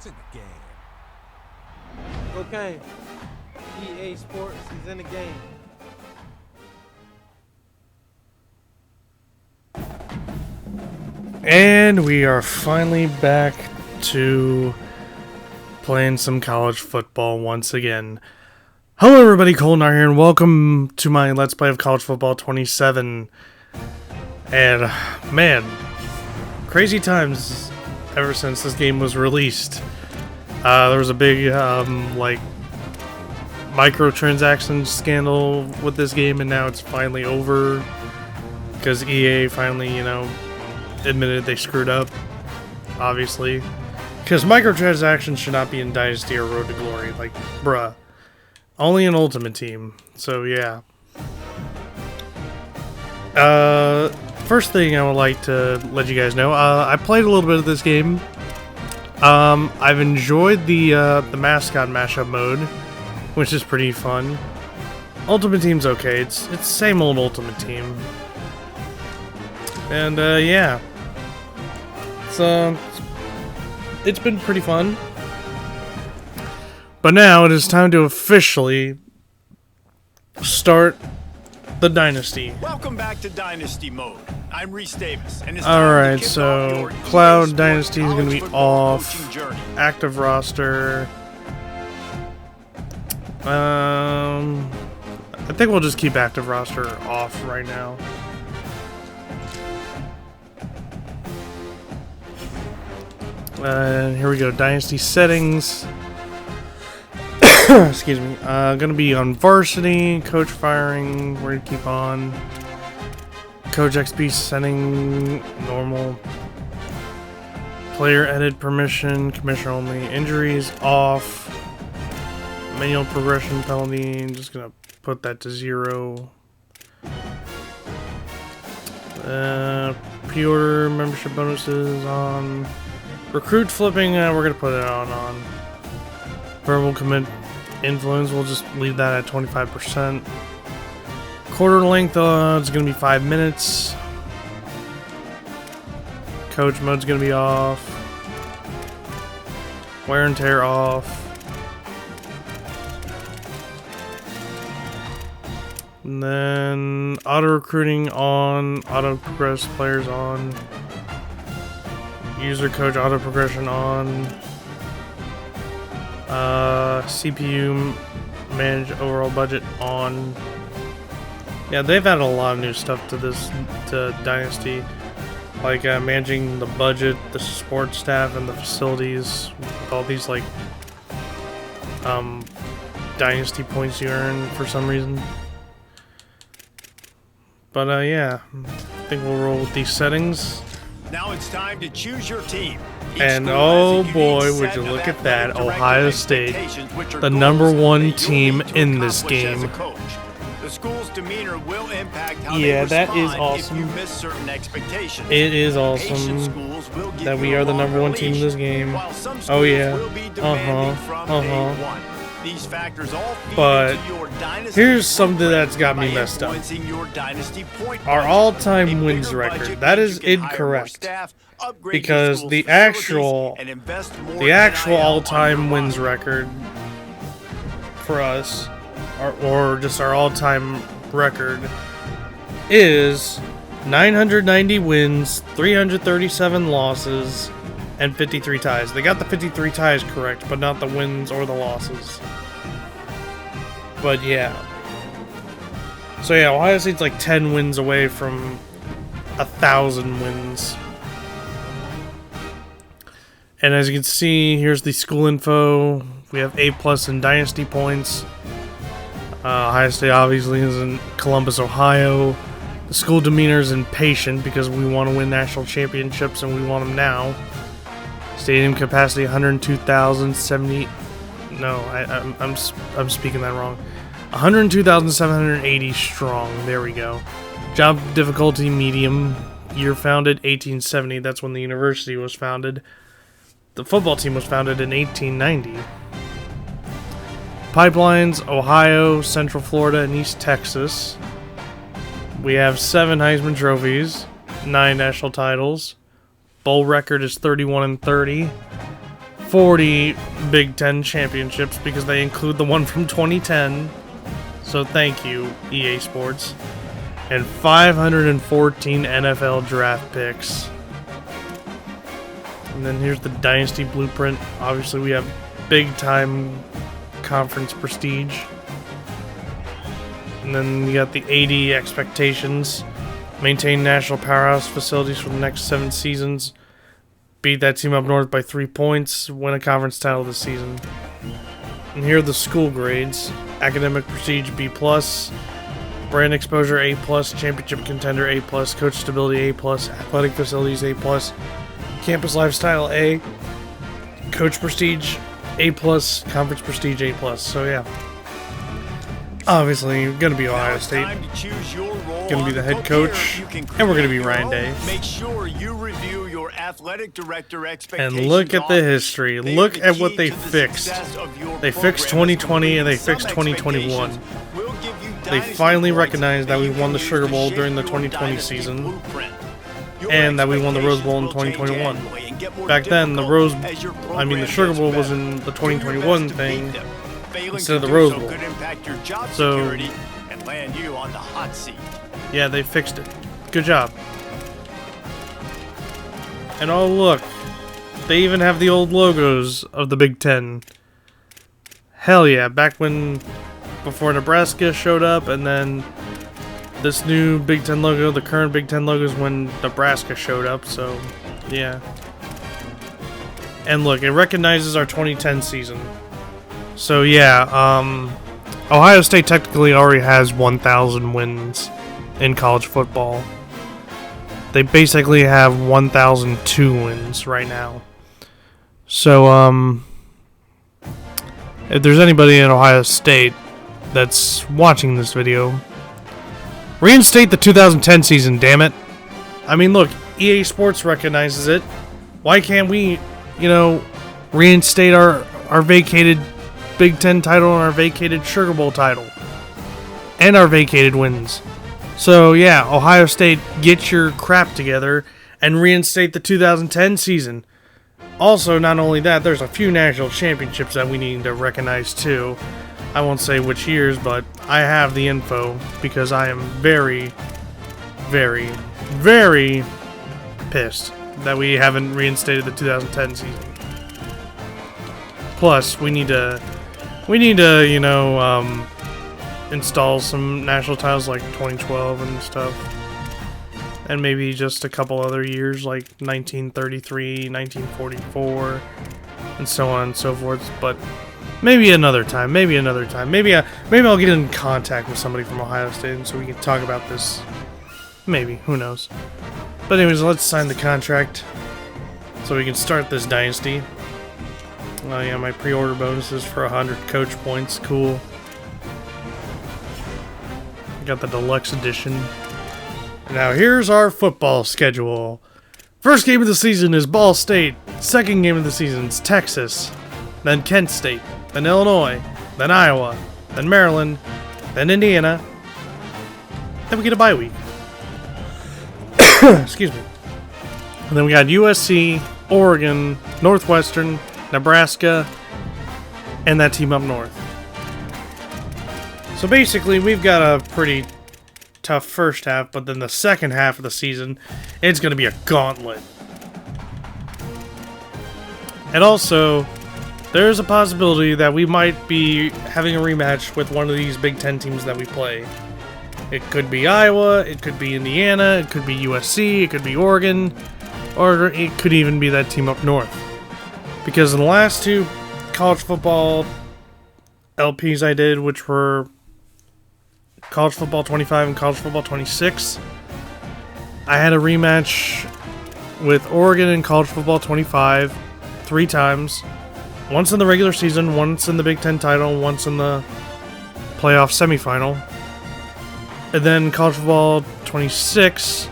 It's in the game. Okay. EA Sports is in the game. And we are finally back to playing some college football once again. Hello everybody, Colnar here, and welcome to my Let's Play of College Football 27. And, man, crazy times ever since this game was released. There was a big, microtransaction scandal with this game, and now it's finally over. Because EA finally, admitted they screwed up, obviously. Because microtransactions should not be in Dynasty or Road to Glory. Like, bruh. Only an Ultimate Team. So, yeah. First thing I would like to let you guys know, I played a little bit of this game. I've enjoyed the mascot mashup mode, which is pretty fun. Ultimate Team's okay. It's the same old Ultimate Team. And, yeah. It's been pretty fun. But now it is time to officially start the Dynasty. Welcome back to Dynasty mode. I'm Reese Davis, and it's Alright, so Cloud Dynasty is going to be off. Active roster. I think we'll just keep active roster off right now. Here we go, Dynasty settings. Excuse me. Gonna be on varsity, coach firing, we're gonna keep on. Coach XP setting, normal. Player edit permission, commissioner only. Injuries off. Manual progression penalty, I'm just gonna put that to 0. Pre-order membership bonuses on. Recruit flipping, we're going to put it on. Verbal commit influence, we'll just leave that at 25%. Quarter length, it's going to be 5 minutes. Coach mode's going to be off. Wear and tear off. And then auto recruiting on, auto progress players on. User coach auto progression on. CPU manage overall budget on. Yeah, they've added a lot of new stuff to Dynasty, like managing the budget, the support staff, and the facilities with all these Dynasty points you earn for some reason. But yeah, I think we'll roll with these settings. Now it's time to choose your team. And oh boy, would you look at that, Ohio State, the #1 team in this game. The school's demeanor will impact how yeah, they that is respond awesome. if you miss certain expectations. It is awesome that we are the #1 team in this game. Oh yeah, These factors all feed But into your dynasty here's something that's got by me messed up. influencing your dynasty point Our budget. all-time A wins bigger record. budget That means is you can hire more incorrect. staff, upgrade your Because school's the facilities, actual and invest more all-time NIL on your wins roster. record for us, or just our all-time record, is 990 wins, 337 losses, and 53 ties. They got the 53 ties correct, but not the wins or the losses. But yeah. So yeah, Ohio State's like 10 wins away from 1,000 wins. And as you can see, here's the school info. We have A+ in Dynasty points. Ohio State obviously is in Columbus, Ohio. The school demeanor is impatient because we want to win national championships and we want them now. Stadium capacity 102,070. No, I'm speaking that wrong. 102,780 strong. There we go. Job difficulty medium. Year founded 1870. That's when the university was founded. The football team was founded in 1890. Pipelines, Ohio, Central Florida, and East Texas. We have 7 Heisman trophies, 9 national titles. Bowl record is 31-30. 40 Big Ten championships because they include the one from 2010. So thank you, EA Sports. And 514 NFL draft picks. And then here's the Dynasty blueprint. Obviously, we have big time conference prestige. And then you got the 80 expectations. Maintain national powerhouse facilities for the next 7 seasons. Beat that team up north by 3 points. Win a conference title this season. And here are the school grades. Academic prestige B+. Brand exposure A+. Championship contender A+. Coach stability A+. Athletic facilities A+. Campus lifestyle A. Coach prestige A+. Conference prestige A+. So yeah. Obviously, gonna be Ohio State. Gonna be the head coach, and we're gonna be Ryan Day. Make sure you review your athletic director expectations. And look at the history. Look at what they fixed. They fixed 2020 and they fixed 2021. They finally recognized that we won the Sugar Bowl during the 2020 season, and that we won the Rose Bowl in 2021. Back then, the Sugar Bowl was in the 2021 thing. Instead of the Rose Bowl. So, and land you on the hot seat. Yeah, they fixed it. Good job. And oh look, they even have the old logos of the Big Ten. Hell yeah, back before Nebraska showed up, and then this new Big Ten logo, the current Big Ten logo is when Nebraska showed up, so yeah. And look, it recognizes our 2010 season. So yeah, Ohio State technically already has 1,000 wins in college football. They basically have 1,002 wins right now. So if there's anybody in Ohio State that's watching this video, reinstate the 2010 season, damn it. I mean, look, EA Sports recognizes it. Why can't we, reinstate our vacated Big Ten title and our vacated Sugar Bowl title and our vacated wins? So yeah, Ohio State, get your crap together and reinstate the 2010 season. Also, not only that, there's a few national championships that we need to recognize too. I won't say which years, but I have the info because I am very, very, very pissed that we haven't reinstated the 2010 season. Plus, we need to, install some national titles like 2012 and stuff. And maybe just a couple other years like 1933, 1944, and so on and so forth. But maybe another time, maybe I'll get in contact with somebody from Ohio State and so we can talk about this. Maybe, who knows. But anyways, let's sign the contract so we can start this dynasty. Oh yeah, my pre-order bonuses for 100 coach points. Cool. Got the deluxe edition. Now here's our football schedule. First game of the season is Ball State. Second game of the season is Texas. Then Kent State. Then Illinois. Then Iowa. Then Maryland. Then Indiana. Then we get a bye week. Excuse me. And then we got USC, Oregon, Northwestern, Nebraska, and that team up north. So basically, we've got a pretty tough first half, but then the second half of the season, it's going to be a gauntlet. And also, there's a possibility that we might be having a rematch with one of these Big Ten teams that we play. It could be Iowa, it could be Indiana, it could be USC, it could be Oregon, or it could even be that team up north. Because in the last two college football LPs I did, which were College Football 25 and College Football 26, I had a rematch with Oregon in College Football 25 3 times. Once in the regular season, once in the Big Ten title, once in the playoff semifinal. And then College Football 26,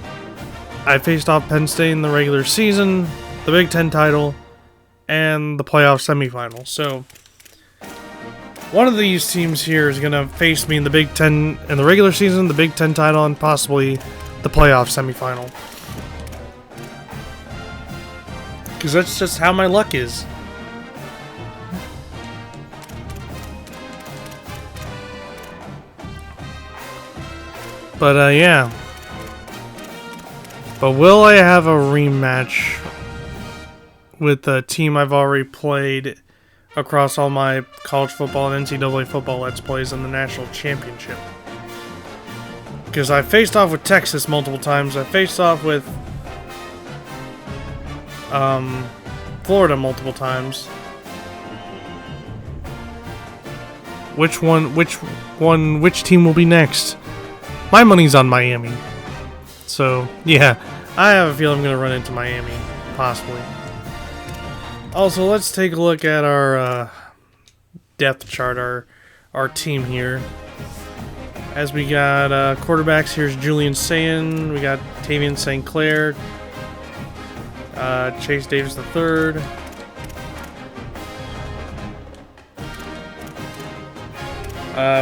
I faced off Penn State in the regular season, the Big Ten title, and the playoff semifinal. So one of these teams here is going to face me in the Big Ten in the regular season, the Big Ten title, and possibly the playoff semifinal. Because that's just how my luck is. But yeah. But will I have a rematch with a team I've already played across all my college football and NCAA football Let's Plays in the National Championship? Because I faced off with Texas multiple times. I faced off with Florida multiple times. Which team will be next? My money's on Miami. So, yeah, I have a feeling I'm going to run into Miami, possibly. Also, let's take a look at our depth chart, our team here. As we got quarterbacks, here's Julian Sayin, we got Tavian St. Clair, Chase Davis III.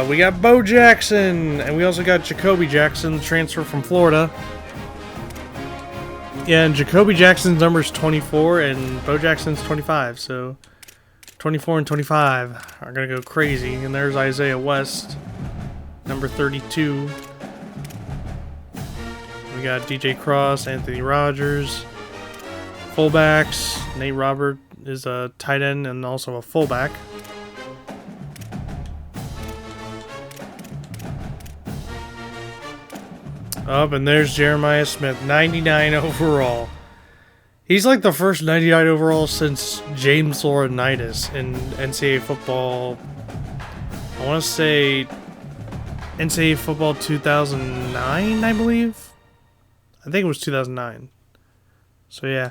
We got Bo Jackson, and we also got Jacoby Jackson, transfer from Florida. Yeah, and Jacoby Jackson's number is 24, and Bo Jackson's 25, so 24 and 25 are going to go crazy. And there's Isaiah West, number 32. We got DJ Cross, Anthony Rogers. Fullbacks, Nate Robert is a tight end and also a fullback. Up, and there's Jeremiah Smith, 99 overall. He's like the first 99 overall since James Laurinaitis in NCAA football. I want to say NCAA football 2009, I believe. I think it was 2009. So yeah.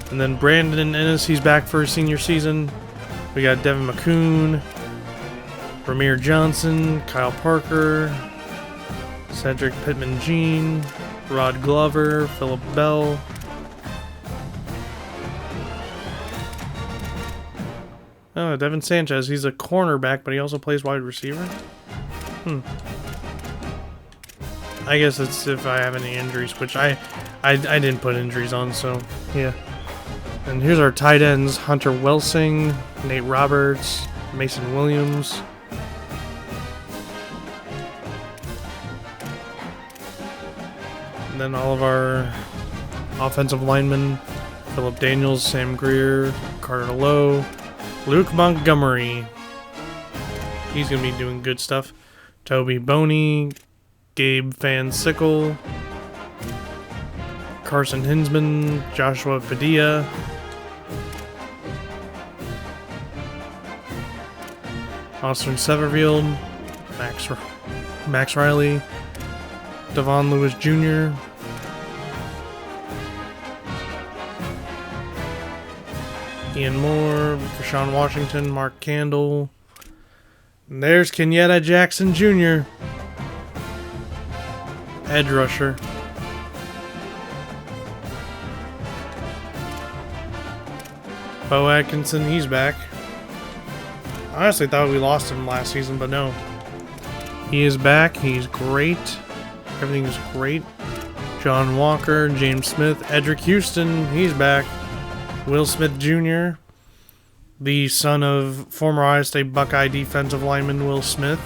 And then Brandon Ennis, he's back for his senior season. We got Devin McCoon, Ramir Johnson, Kyle Parker, Cedric Pittman-Jean, Rod Glover, Phillip Bell. Oh, Devin Sanchez. He's a cornerback, but he also plays wide receiver. I guess it's if I have any injuries, which I didn't put injuries on, so yeah. And here's our tight ends: Hunter Welsing, Nate Roberts, Mason Williams. And then all of our offensive linemen: Philip Daniels, Sam Greer, Carter Lowe, Luke Montgomery. He's going to be doing good stuff. Toby Boney, Gabe Van Sickle, Carson Hinsman, Joshua Padilla, Austin Severfield, Max Riley, Devon Lewis Jr., Ian Moore, Rashawn Washington, Mark Candle. And there's Kenyatta Jackson Jr., edge rusher. Bo Atkinson, he's back. I honestly thought we lost him last season, but no. He is back. He's great. Everything is great. John Walker, James Smith, Edric Houston, he's back. Will Smith Jr., the son of former Ohio State Buckeye defensive lineman Will Smith.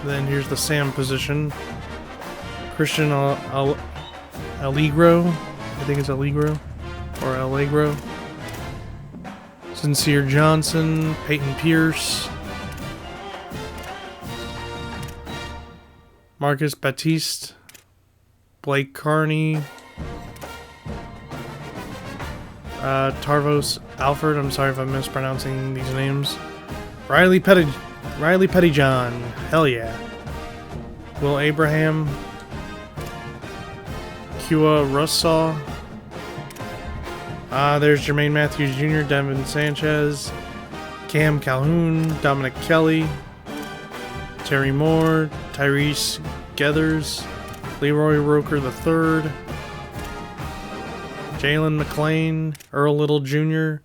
Then here's the Sam position. Christian Allegro. I think it's Allegro. Or Allegro. Sincere Johnson. Peyton Pierce. Marcus Batiste. Blake Carney. Tarvos Alford. I'm sorry if I'm mispronouncing these names. Riley Pettyjohn. Hell yeah. Will Abraham. Kua Russaw. There's Jermaine Matthews Jr., Devin Sanchez, Cam Calhoun, Dominic Kelly, Terry Moore, Tyrese Geathers, Leroy Roker III, Jalen McClain, Earl Little Jr.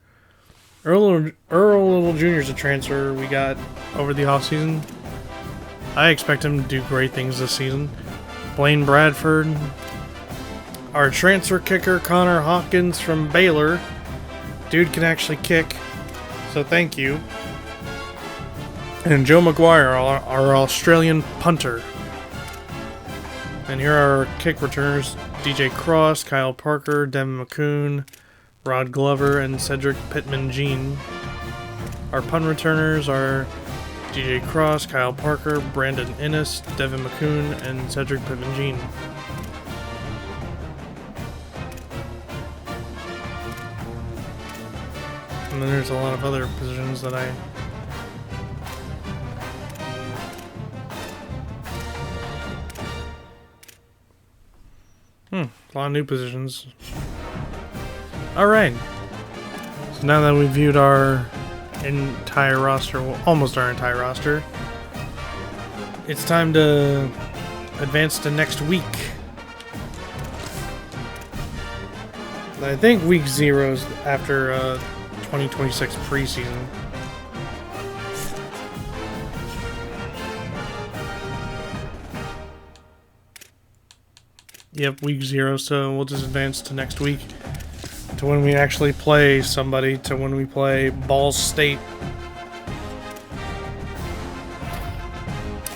Earl Little Jr. is a transfer we got over the offseason. I expect him to do great things this season. Blaine Bradford. Our transfer kicker, Connor Hawkins from Baylor. Dude can actually kick, so thank you. And Joe McGuire, our Australian punter. And here are our kick returners: DJ Cross, Kyle Parker, Devin McCoon, Rod Glover, and Cedric Pittman-Jean. Our punt returners are DJ Cross, Kyle Parker, Brandon Innes, Devin McCoon, and Cedric Pittman-Jean. And then there's a lot of other positions that a lot of new positions. Alright. So now that we've viewed our entire roster, well, almost our entire roster, it's time to advance to next week. I think week 0 is after 2026 preseason. Yep, week 0, so we'll just advance to next week, to when we actually play somebody, to when we play Ball State.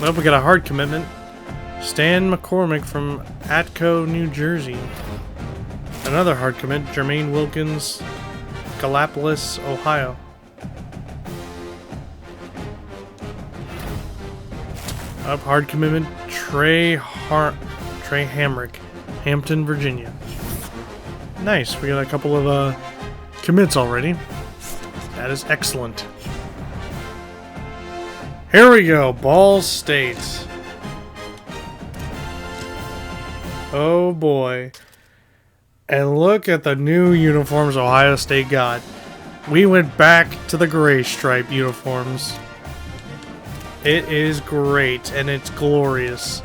Well, we got a hard commitment. Stan McCormick from Atco, New Jersey. Another hard commit, Jermaine Wilkins, Gallipolis, Ohio. Up, hard commitment, Trey Hamrick, Hampton, Virginia. Nice, we got a couple of commits already. That is excellent. Here we go, Ball State. Oh boy. And look at the new uniforms Ohio State got. We went back to the gray stripe uniforms. It is great, and it's glorious.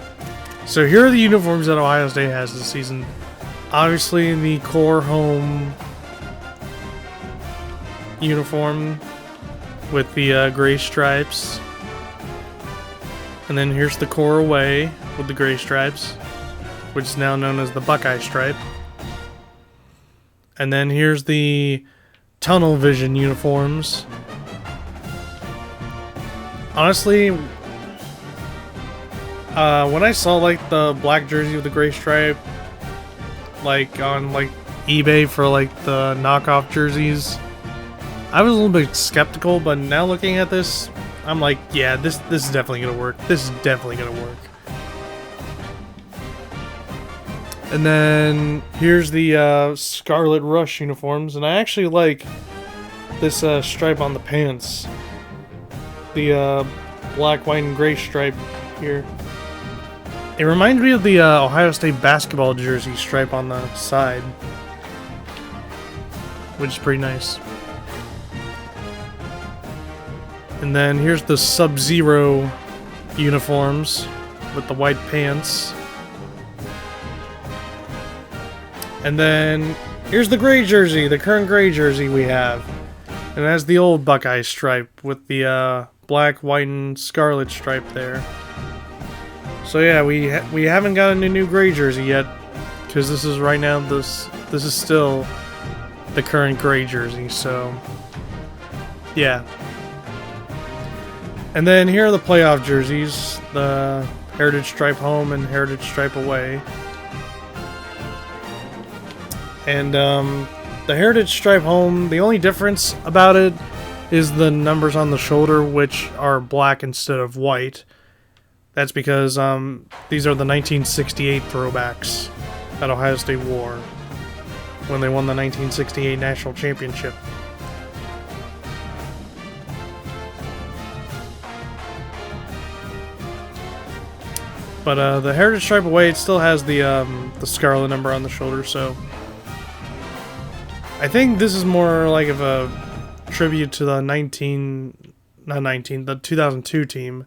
So here are the uniforms that Ohio State has this season. Obviously, the core home uniform with the gray stripes. And then here's the core away with the gray stripes, which is now known as the Buckeye stripe. And then here's the tunnel vision uniforms. Honestly, when I saw like the black jersey with the gray stripe, like on like eBay for like the knockoff jerseys, I was a little bit skeptical. But now looking at this, I'm like, yeah, this is definitely gonna work. This is definitely gonna work. And then here's the Scarlet Rush uniforms, and I actually like this stripe on the pants. The black, white, and gray stripe here. It reminds me of the Ohio State basketball jersey stripe on the side, which is pretty nice. And then here's the Sub-Zero uniforms with the white pants. And then here's the gray jersey, the current gray jersey we have. And it has the old Buckeye stripe with the black, white, and scarlet stripe there. So yeah, we haven't gotten a new gray jersey yet, because this is right now this is still the current gray jersey. So yeah. And then here are the playoff jerseys, the Heritage Stripe home and Heritage Stripe away. And the Heritage Stripe home, the only difference about it is the numbers on the shoulder, which are black instead of white. That's because these are the 1968 throwbacks that Ohio State wore when they won the 1968 National Championship. But the Heritage Stripe away, it still has the scarlet number on the shoulder, so I think this is more like of a tribute to the 2002 team,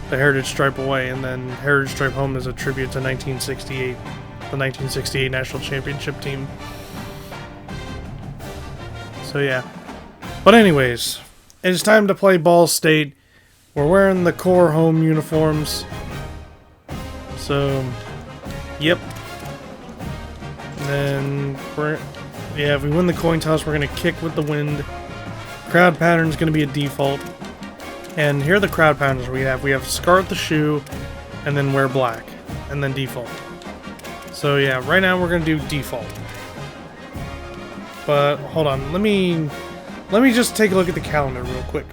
the Heritage Stripe away, and then Heritage Stripe home is a tribute to 1968, the 1968 National Championship team. So yeah. But anyways, it's time to play Ball State. We're wearing the core home uniforms. So, yep. And then if we win the coin toss, we're going to kick with the wind. Crowd pattern is going to be a default. And here are the crowd pounders we have. We have Scar the Shoe, and then Wear Black, and then Default. So yeah, right now we're gonna do Default. But hold on, let me just take a look at the calendar real quick.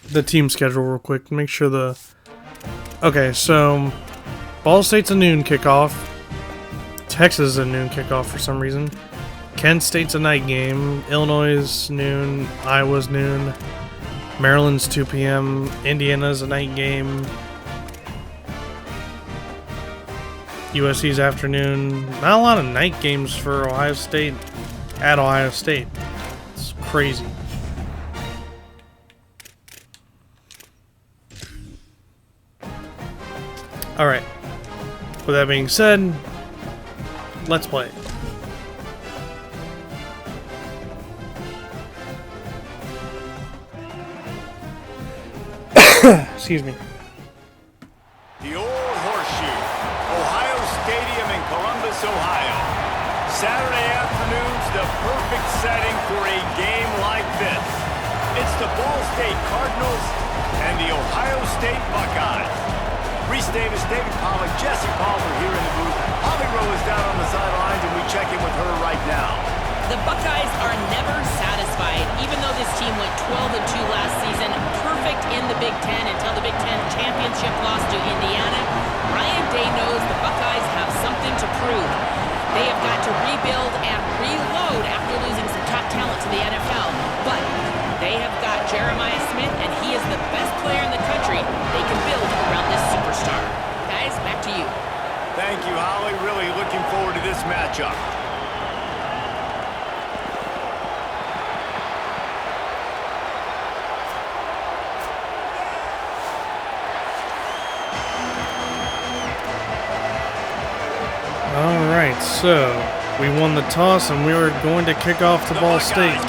The team schedule real quick. Make sure the. Okay, so Ball State's a noon kickoff. Texas is a noon kickoff for some reason. Kent State's a night game. Illinois is noon. Iowa's noon. Maryland's 2 p.m. Indiana's a night game. USC's afternoon. Not a lot of night games for Ohio State at Ohio State. It's crazy. Alright. With that being said, let's play. Excuse me. The old horseshoe, Ohio Stadium in Columbus, Ohio. Saturday afternoon's the perfect setting for a game like this. It's the Ball State Cardinals and the Ohio State Buckeyes. Reese Davis, David Pollock, Jesse Palmer here in the booth. Holly Rowe is down on the sidelines, and we check in with her right now. The Buckeyes are never satisfied, even though this team went 12-2 last season, perfect in the Big Ten until the Big Ten championship loss to Indiana. Ryan Day knows the Buckeyes have something to prove. They have got to rebuild and reload after losing some top talent to the NFL, but they have got Jeremiah Smith, and he is the best player in the country. They can build around this superstar. Guys, back to you. Thank you, Holly. Really looking forward to this matchup. Alright, so we won the toss and we were going to kick off to Ball State.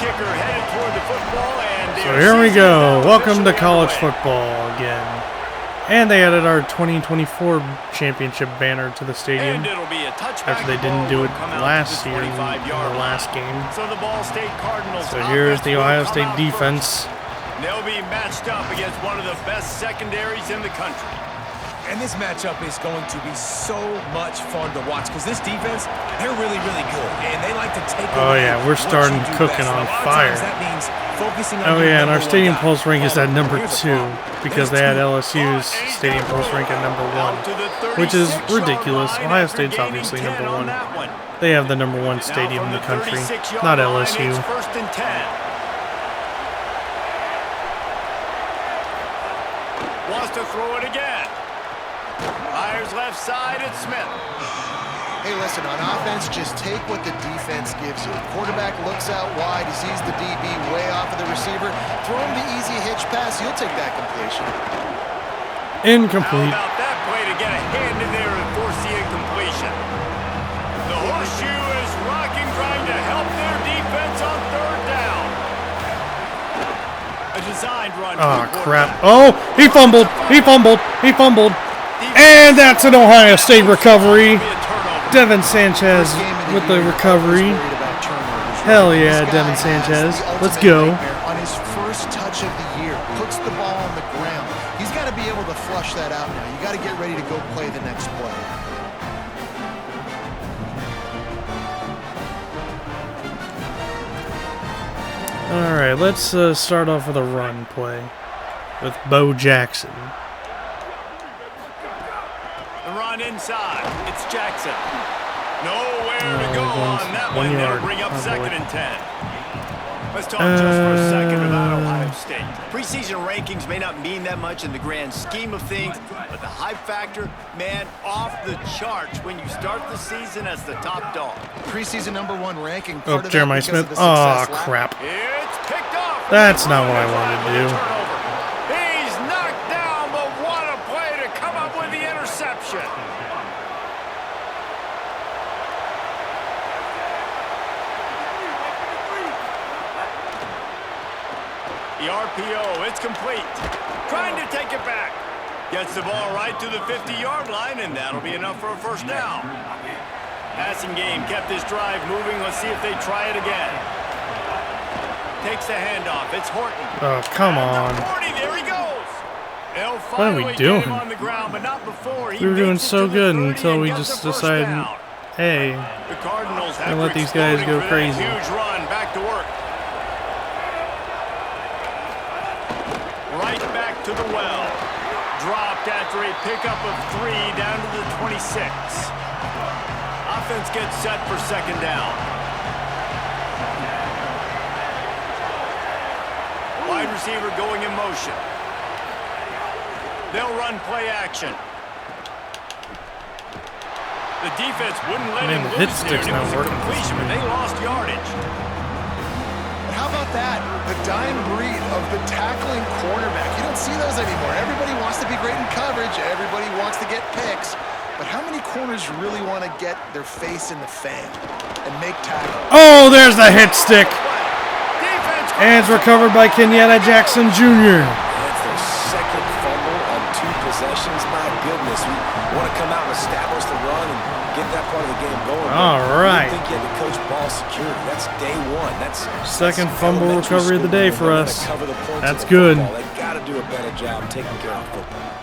So here we go. Welcome to college football again. And they added our 2024 championship banner to the stadium after they didn't do it last year in the last game. So here's the Ohio State defense. They'll be matched up against one of the best secondaries in the country. And this matchup is going to be so much fun to watch because this defense, they're really, really good. And they like to take Oh yeah, we're starting cooking on fire. That means focusing on Oh yeah, and our Stadium Pulse rank is at number 2 because they had LSU's Stadium Pulse rank at number 1, which is ridiculous. Ohio State's obviously number 1. They have the number 1 stadium in the country, not LSU. Wants to throw it again. Fires left side, it's Smith. Hey, listen, on offense, just take what the defense gives you. Quarterback looks out wide, he sees the DB way off of the receiver. Throw him the easy hitch pass, you'll take that completion. Incomplete. How about that play to get a hand in there and force the incompletion? The horseshoe is rocking, trying to help their defense on third down. A designed run. Oh, crap. Oh, he fumbled. He fumbled. He fumbled. And that's an Ohio State recovery. Devin Sanchez with the recovery. Hell yeah, Devin Sanchez. Let's go. On his first touch of the year, puts the ball on the ground. He's got to be able to flush that out now. You got to get ready to go play the next play. All right, let's start off with a run play with Bo Jackson. The run inside. It's Jackson. Nowhere to go on that one. That'll bring up second and 10. Let's talk just for a second about Ohio State. Preseason rankings may not mean that much in the grand scheme of things, but the hype factor, man, off the charts when you start the season as the top dog. Preseason #1 ranking. Oh, Jeremiah Smith. Oh, crap. It's picked off. That's not what I wanted to do. He's knocked down, but what a play to come up with the interception. The RPO, it's complete. Trying to take it back. Gets the ball right to the 50-yard line, and that'll be enough for a first down. Passing game kept this drive moving. Let's see if they try it again. takes the handoff. It's Horton. Oh, come on. 40, there he goes. They'll What are we finally doing? get him on the ground, but not before. He We were doing makes it so to the good 30 until and we gets just the first decided, down. hey, The Cardinals and after let these guys exploding go for that crazy. huge run, back to work. Right back to the well. Dropped after a pickup of 3 down to the 26. Offense gets set for second down. Wide receiver going in motion. They'll run play action. The defense wouldn't let Man, him the hit loose there. stick's It not was a working. completion, but they lost yardage. How about that? The dying breed of the tackling cornerback. You don't see those anymore. Everybody wants to be great in coverage. Everybody wants to get picks. But how many corners really want to get their face in the fan and make tackles? Oh, there's the hit stick. Defense And it's recovered by Kenyatta Jackson Jr. That's their second fumble on 2 possessions. My goodness, we want to come out and establish the run and get that part of the game going. All right. I think you had to coach ball security. That's day one. Second that's fumble elementary recovery of the school. day They for gotta us. cover the points That's of the good. football. They got to do a better job taking care of football.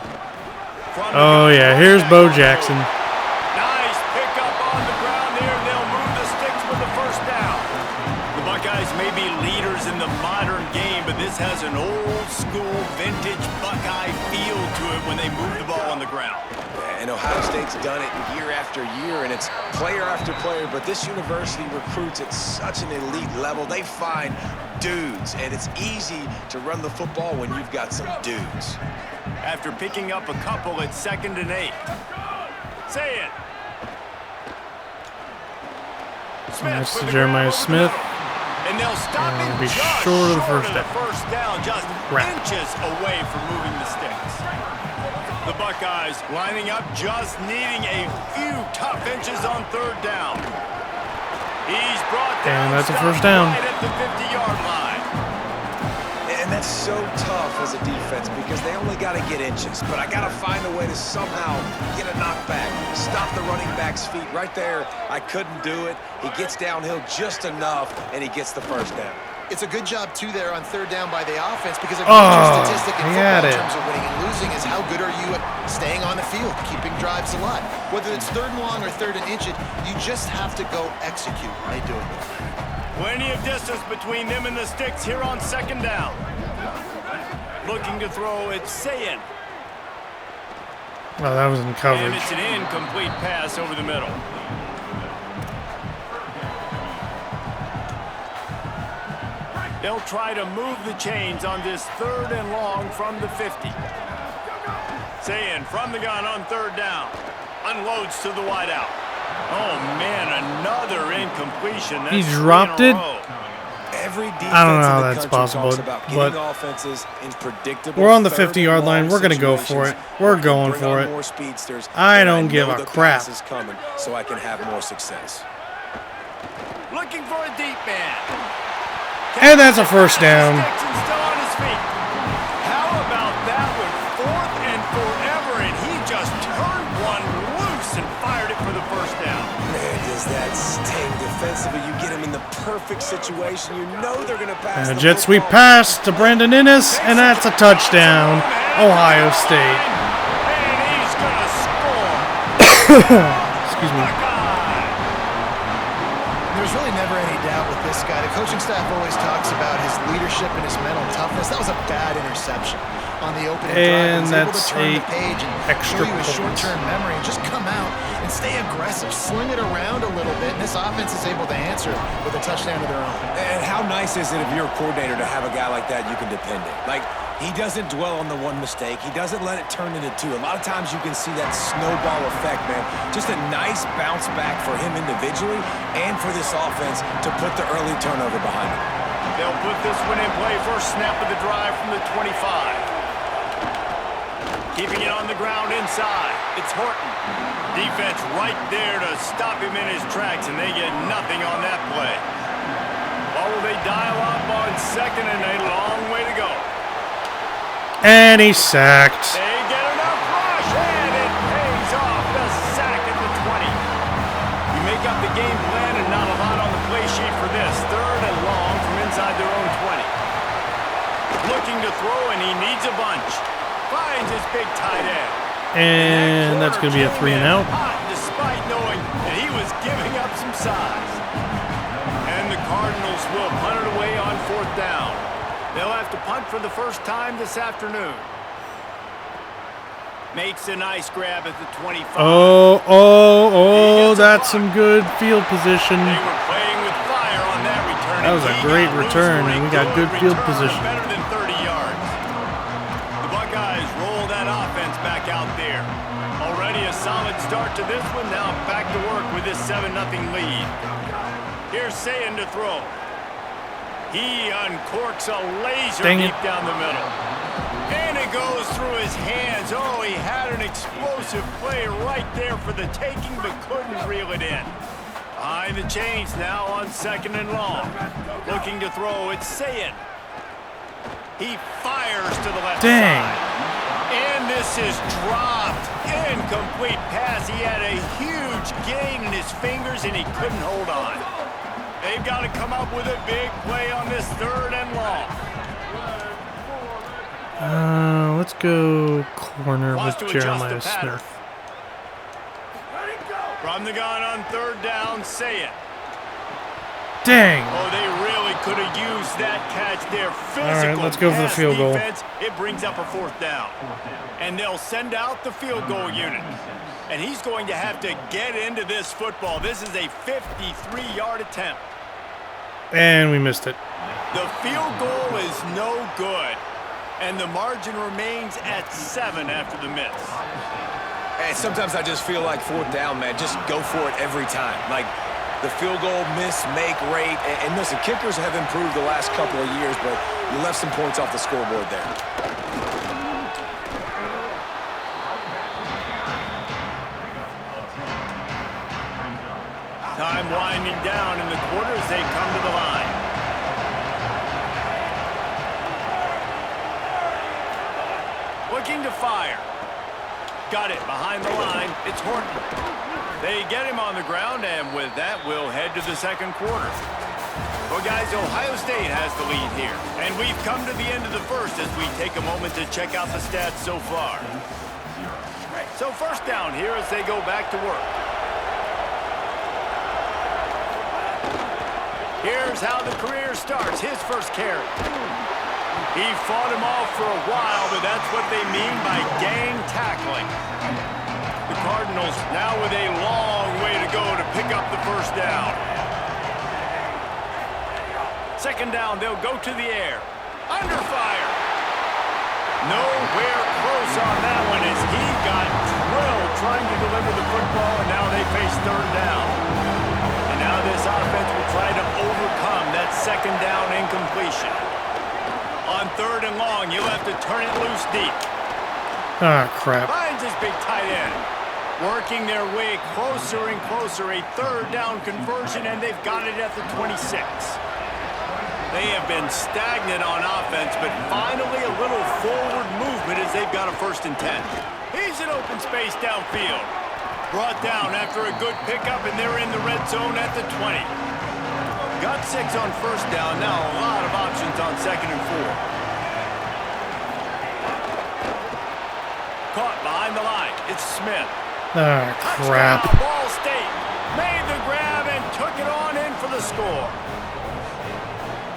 Oh, yeah, here's Bo Jackson. Nice pickup on the ground there, and they'll move the sticks with the first down. The Buckeyes may be leaders in the modern game, but this has an old-school, vintage Buckeye feel to it when they move the ball on the ground. And Ohio State's done it year after year, and it's player after player, but this university recruits at such an elite level. They find dudes, and it's easy to run the football when you've got some dudes. After picking up a couple at 2nd and 8. Say it. That's to Jeremiah Smith. And they'll stop And him be just short of the short first of the down. first down, just Right. inches away from moving the sticks. The Buckeyes lining up, just needing a few tough inches on 3rd down. He's brought down. And that's a stopped first down. right at the 50-yard line. And that's so tough as a defense because they only got to get inches. But I got to find a way to somehow get a knockback, stop the running back's feet. Right there, I couldn't do it. He gets downhill just enough, and he gets the first down. It's a good job, too, there on 3rd down by the offense because a Oh, major statistic in he football had in it. terms of winning and losing is how good are you at staying on the field, keeping drives alive. Whether it's 3rd and long or 3rd and inches, you just have to go execute. They do it. Plenty of distance between them and the sticks here on 2nd down. Looking to throw, it's Sayin. Well, that was in And coverage. it's an incomplete pass over the middle. They'll try to move the chains on this 3rd and long from the 50. Sayin from the gun on 3rd down. Unloads to the wideout. Oh, man, another incompletion. That's He 3 dropped in a it? row. Every defense I don't know how in the that's country possible, talks about but getting offenses in predictable we're on the 3rd 50-yard and line. long We're gonna go for it. situations We're where I can going bring for on it. more speedsters, I and don't give know a the crap. pass is coming, so I can have more success. Looking for a deep man. And that's a first down. Sticks and still on his feet. How about that with 4th and forever, and he just turned one loose and fired it for the first down. Man, does that sting defensively? You get him in the perfect situation. You know they're going to pass And a the jet sweep football. pass to Brandon Innes, and that's a touchdown, Ohio State. And he's going to score. Excuse me. There's really never any doubt with this guy. The coaching staff always talks about his leadership and his mental toughness. That was a bad interception on the opening drive. And He was able that's to turn the a page and extra show you his points. short-term memory and just come out and stay aggressive, sling it around a little bit, and this offense is able to answer with a touchdown of their own. And how nice is it if you're a coordinator to have a guy like that you can depend on? Like, he doesn't dwell on the one mistake. He doesn't let it turn into 2. A lot of times you can see that snowball effect, man. Just a nice bounce back for him individually and for this offense to put the early turnover behind him. They'll put this one in play. First snap of the drive from the 25. Keeping it on the ground inside. It's Horton. Defense right there to stop him in his tracks, and they get nothing on that play. Or will they dial up on 2nd and a long way to go? And he's sacked. They get enough rush, and it pays off. The sack at the 20. You make up the game plan and not a lot on the play sheet for this. 3rd and long from inside their own 20. looking to throw, and he needs a bunch. Finds his big tight end. And that's going to be a 3 and out. Despite knowing that he was giving up some size. And the Cardinals will punt it away on 4th down. They'll have to punt for the first time this afternoon. Makes a nice grab at the 25. Oh, that's some good field position. They were playing with fire on that return. That was a great return, and we got good field position. Better than 30 yards. The Buckeyes roll that offense back out there. Already a solid start to this one. Now back to work with this 7-0 lead. Here's Sayin to throw. He uncorks a laser deep down the middle. And it goes through his hands. Oh, he had an explosive play right there for the taking, but couldn't reel it in. Behind the chains now on 2nd and long. Looking to throw, it's Sayin. He fires to the left side. And this is dropped. Incomplete pass. He had a huge gain in his fingers, and he couldn't hold on. They've got to come up with a big play on this 3rd and long. Let's go corner with Jeremiah Smith. From the gun on 3rd down, Sayin. Dang. Oh, they really could have used that catch there. Physical. All right, let's go for the field goal. It brings up a 4th down. And they'll send out the field goal unit. And he's going to have to get into this football. This is a 53-yard attempt. And we missed it. The field goal is no good. And the margin remains at 7 after the miss. And sometimes I just feel like 4th down, man. Just go for it every time. Like the field goal miss, make rate. And listen, kickers have improved the last couple of years, but you left some points off the scoreboard there. Time winding down in the quarter as they come to the line. Looking to fire. Got it behind the line. It's Horton. They get him on the ground, and with that, we'll head to the 2nd quarter. Well, guys, Ohio State has the lead here. And we've come to the end of the 1st as we take a moment to check out the stats so far. So 1st down here as they go back to work. Here's how the career starts. His first carry. He fought him off for a while, but that's what they mean by gang tackling. The Cardinals now with a long way to go to pick up the 1st down. 2nd down, they'll go to the air. Under fire. Nowhere close on that one as he got drilled trying to deliver the football, and now they face 3rd down. And now this offense will try to overcome that 2nd down incompletion. On 3rd and long, you'll have to turn it loose deep. Ah, crap. Finds his big tight end. Working their way closer and closer. A 3rd down conversion, and they've got it at the 26. They have been stagnant on offense, but finally a little forward movement as they've got a 1st and 10. He's in open space downfield. Brought down after a good pickup, and they're in the red zone at the 20. Got 6 on 1st down. Now a lot of options on 2nd and 4. Caught behind the line. It's Smith. Ah, crap. Touchdown, Ball State. Made the grab and took it on in for the score.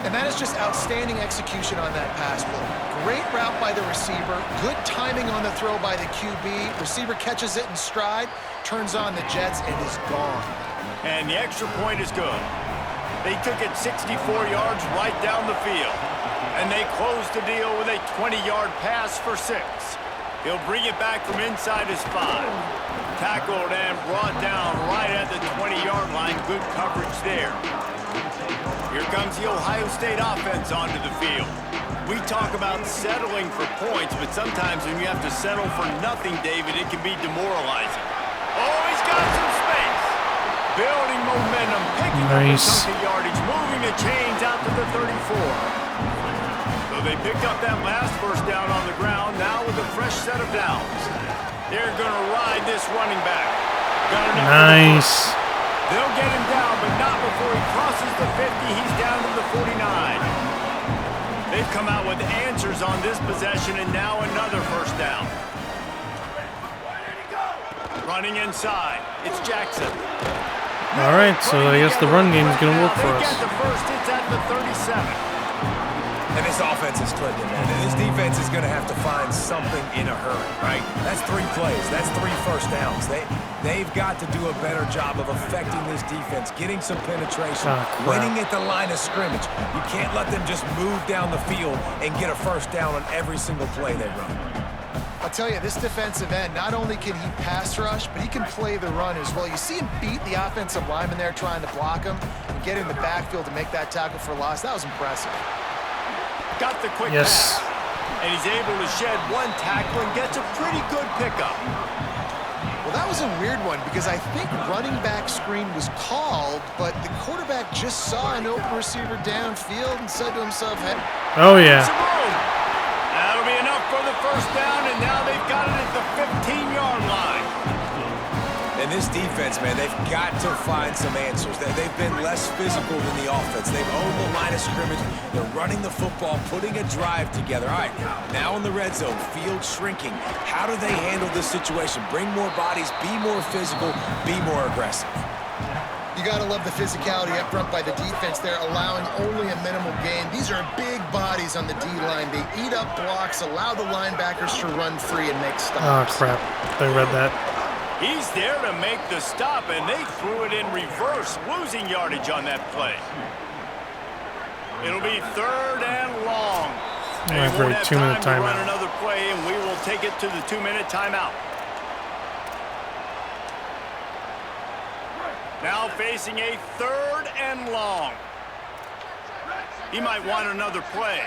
And that is just outstanding execution on that pass play. Great route by the receiver. Good timing on the throw by the QB. Receiver catches it in stride, turns on the jets, and is gone. And the extra point is good. They took it 64 yards right down the field. And they closed the deal with a 20-yard pass for 6. He'll bring it back from inside his 5. Tackled and brought down right at the 20-yard line. Good coverage there. Here comes the Ohio State offense onto the field. We talk about settling for points, but sometimes when you have to settle for nothing, David, it can be demoralizing. Oh, he's got some space. Building momentum, picking up a chunk of yardage, moving the chains out to the 34. So they picked up that last 1st down on the ground, now with a fresh set of downs. They're going to ride this running back. Nice. They'll get him down, but not before he crosses the 50. He's down to the 49. They've come out with answers on this possession, and now another first down. Running inside, it's Jackson. All right, so I guess the run game is going to work for They us. get the first, it's at the 37. And this offense is clicking, man. And this defense is going to have to find something in a hurry, right? That's 3 plays. That's 3 first downs. They've got to do a better job of affecting this defense, getting some penetration, winning at the line of scrimmage. You can't let them just move down the field and get a first down on every single play they run. I'll tell you, this defensive end, not only can he pass rush, but he can play the run as well. You see him beat the offensive lineman there trying to block him and get in the backfield to make that tackle for loss. That was impressive. Got the quick pass. And he's able to shed 1 tackle and gets a pretty good pickup. Well, that was a weird one because I think running back screen was called, but the quarterback just saw an open receiver downfield and said to himself, hey. Oh, yeah. That'll be enough for the first down, and now they've got it at the 15-yard line. And this defense, man, they've got to find some answers. They've been less physical than the offense. They've owned the line of scrimmage. They're running the football, putting a drive together. All right, now in the red zone, field shrinking. How do they handle this situation? Bring more bodies, be more physical, be more aggressive. You got to love the physicality up front by the defense there, allowing only a minimal gain. These are big bodies on the D-line. They eat up blocks, allow the linebackers to run free and make stops. Oh, crap. They read that. He's there to make the stop, and they threw it in reverse, losing yardage on that play. It'll be 3rd and long. All right, for a 2-minute timeout. Run another play, and we will take it to the 2-minute timeout. Now facing a 3rd and long. He might want another play.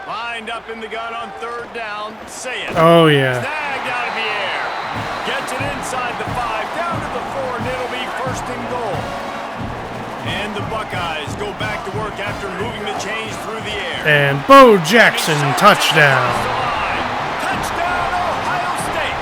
Lined up in the gun on 3rd down. Say it. Oh, yeah. Snagged out of the air. Gets it inside the 5, down to the 4, and it'll be 1st and goal. And the Buckeyes go back to work after moving the chains through the air. And Bo Jackson, touchdown. Touchdown, Ohio State.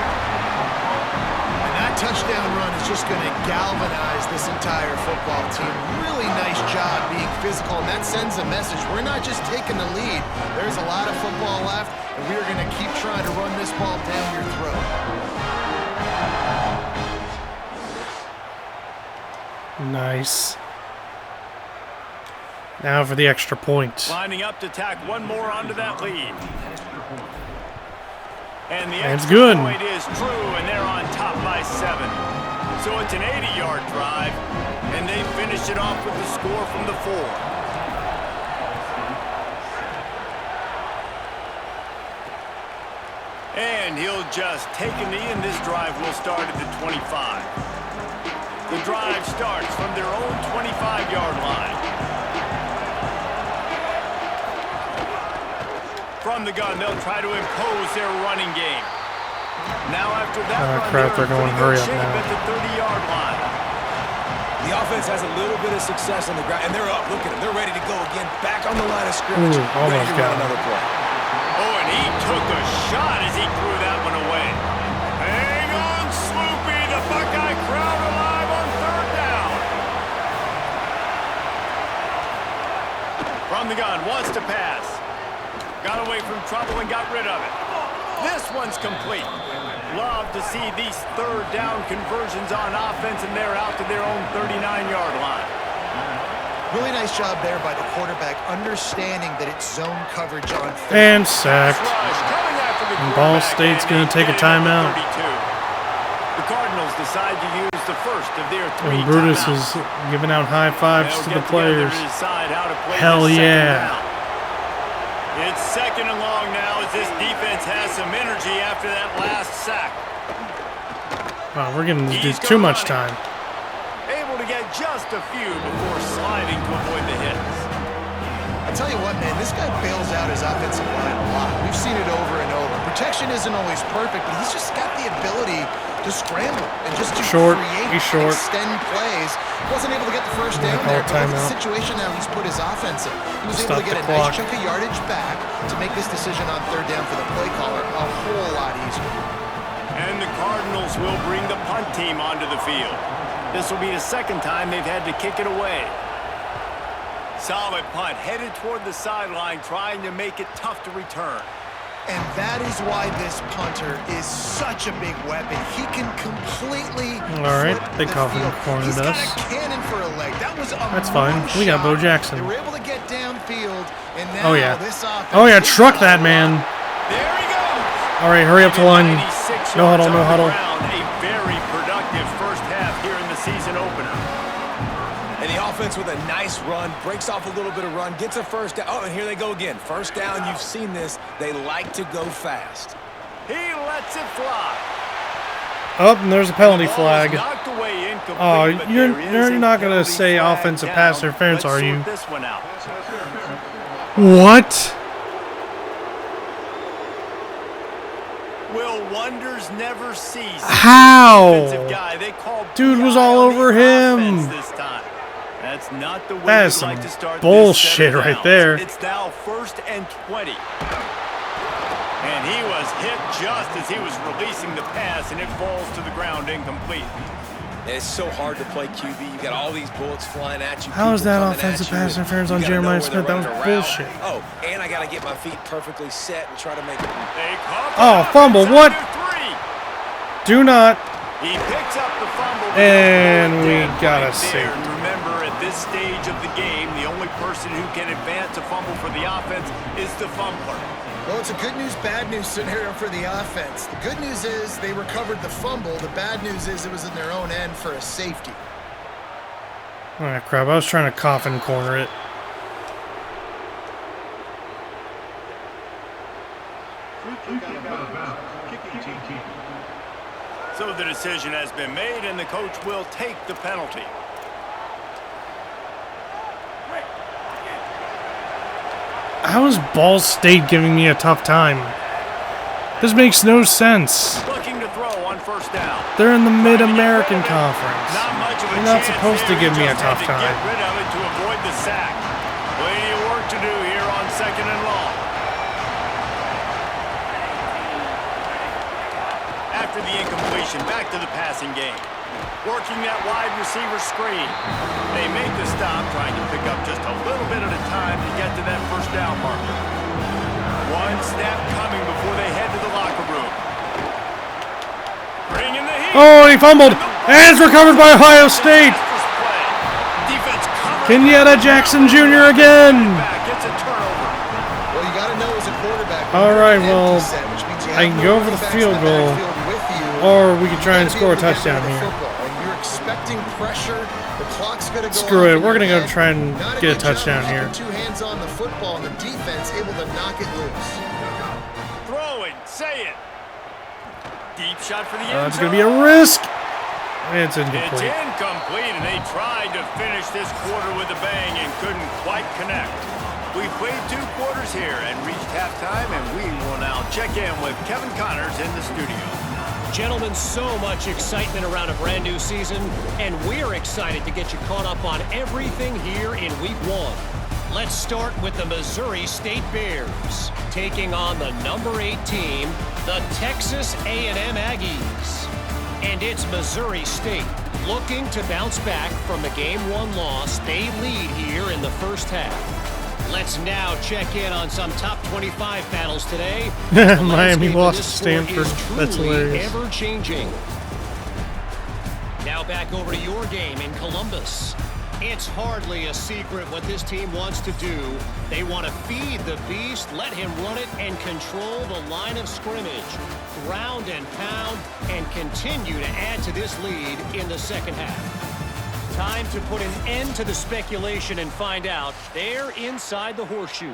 And that touchdown run is just going to galvanize this entire football team. Really nice job being physical, and that sends a message. We're not just taking the lead. There's a lot of football left, and we are going to keep trying to run this ball down your throat. Nice. Now for the extra point. Lining up to tack one more onto that lead. And the That's extra good. point is true, and they're on top by 7. So it's an 80-yard drive, and they finish it off with the score from the 4. And he'll just take a knee, and this drive will start at the 25. The drive starts from their own 25-yard line. From the gun, they'll try to impose their running game. Now after that run, crap, they're going hurry up shape now. at the 30-yard line. The offense has a little bit of success on the ground, and they're up. Look at them. They're ready to go again. Back on the line of scrimmage. Ooh, almost ready to got run him. another play. Oh, and he took a shot as he threw that one away. Hang on, Sloopy. The Buckeye crowd alive on 3rd down. From the gun, wants to pass. Got away from trouble and got rid of it. This one's complete. Love to see these 3rd down conversions on offense, and they're out to their own 39-yard line. Really nice job there by the quarterback, understanding that it's zone coverage on 3rd. And sacked. Rush coming after the And Ball quarterback, State's and going they to take a get it at the timeout. 32. The Cardinals decide to use the first of their 3 And Brutus timeouts. is giving out high fives to They'll the get together players. to decide how to play Hell this second yeah. down. It's 2nd and long now as this defense has some energy after that last sack. Wow, we're giving this He's dude too gonna much run it. time. Able to get just a few before sliding to avoid the hits. I'll tell you what, man, this guy bails out his offensive line a lot. We've seen it over and over. Protection isn't always perfect, but he's just got the ability to scramble and just to Short. create, He's short. extend plays. Wasn't able to get the first Yeah, down call there, but look at timeout. the situation now he's put his offense in. He was Stop able to get the a clock. nice chunk of yardage back to make this decision on 3rd down for the play caller a whole lot easier. And the Cardinals will bring the punt team onto the field. This will be the 2nd time they've had to kick it away. Solid punt, headed toward the sideline, trying to make it tough to return. And that is why this punter is such a big weapon. He can completely they coffin cornered He's got us. a cannon for a leg. That was a That's fine. We got Bo Jackson. They were able to get downfield, and now this offense. Oh yeah, truck that man. There he goes. All right, hurry up to line. No huddle, no huddle. A very productive first half here in the season opener. And the offense with a nice run, breaks off a little bit of run, gets a first down. Oh, and here they go again. First down, you've seen this. They like to go fast. He lets it fly. Oh, and there's a penalty flag. Oh, Oh, you're not going to say offensive pass interference, are you? This one out. What? Will wonders never cease? How? Defensive guy, they called Dude was PI all on the over him. offense this time. That's not the way That is we'd some like to start bullshit this set of right there. downs. It's now 1st and 20. And he was hit just as he was releasing the pass, and it falls to the ground incomplete. And it's so hard to play QB. You got all these bullets flying at you. How is people that coming offensive at you, pass and interference you on gotta know Jeremiah where Smith? they're That was running a route. bullshit. Oh, and I got to get my feet perfectly set and try to make it. They caught Oh, the fumble, offense what? under 3. Do not. He picks up the fumble. And we got a right safety. there. Remember, at this stage of the game, the only person who can advance a fumble for the offense is the fumbler. Well, it's a good news, bad news scenario for the offense. The good news is they recovered the fumble. The bad news is it was in their own end for a safety. Oh, crap. I was trying to coffin corner it. So the decision has been made, and the coach will take the penalty. How is Ball State giving me a tough time? This makes no sense. Looking to throw on 1st down. They're in the Mid-American Conference. Not much of a You're not chance supposed to there. give He me a just tough had to time. Get rid of it to avoid the sack. Plenty of work to do here on 2nd and long. After the incompletion, back to the passing game. Working that wide receiver screen. They make the stop, trying to pick up just a little bit at a time to get to that 1st down marker. One snap coming before they head to the locker room. Bringing the heat. Oh, he fumbled. And it's recovered by Ohio State. Defense covering. Kenyatta Jackson Jr. again. Back gets a turnover. Well, you got to know as a quarterback. All right, empty well, set, which means you I have can no go for the running backs field in the goal, backfield with you. or we can try You and gotta score a be able to get touchdown rid of the here. football, and you're expecting pressure. The clock's going to go. Screw off it. in We're your going to go head. try and Not get a good job touchdown keeping here. 2 hands on the football, and the defense able to knock it loose. Throwing, say it. Deep shot for the end It's zone. going to be a risk. It's It's incomplete. incomplete, and they tried to finish this quarter with a bang and couldn't quite connect. We've played 2 quarters here and reached halftime, and we will now check in with Kevin Connors in the studio. Gentlemen, so much excitement around a brand new season, and we're excited to get you caught up on everything here in Week 1. Let's start with the Missouri State Bears, taking on the number 8 team, the Texas A&M Aggies. And it's Missouri State looking to bounce back from the Game 1 loss they lead here in the first half. Let's now check in on some top 25 battles today. Miami lost to Stanford. That's hilarious. Ever-changing. Now back over to your game in Columbus. It's hardly a secret what this team wants to do. They want to feed the beast, let him run it, and control the line of scrimmage. Ground and pound, and continue to add to this lead in the second half. Time to put an end to the speculation and find out. They're inside the horseshoe.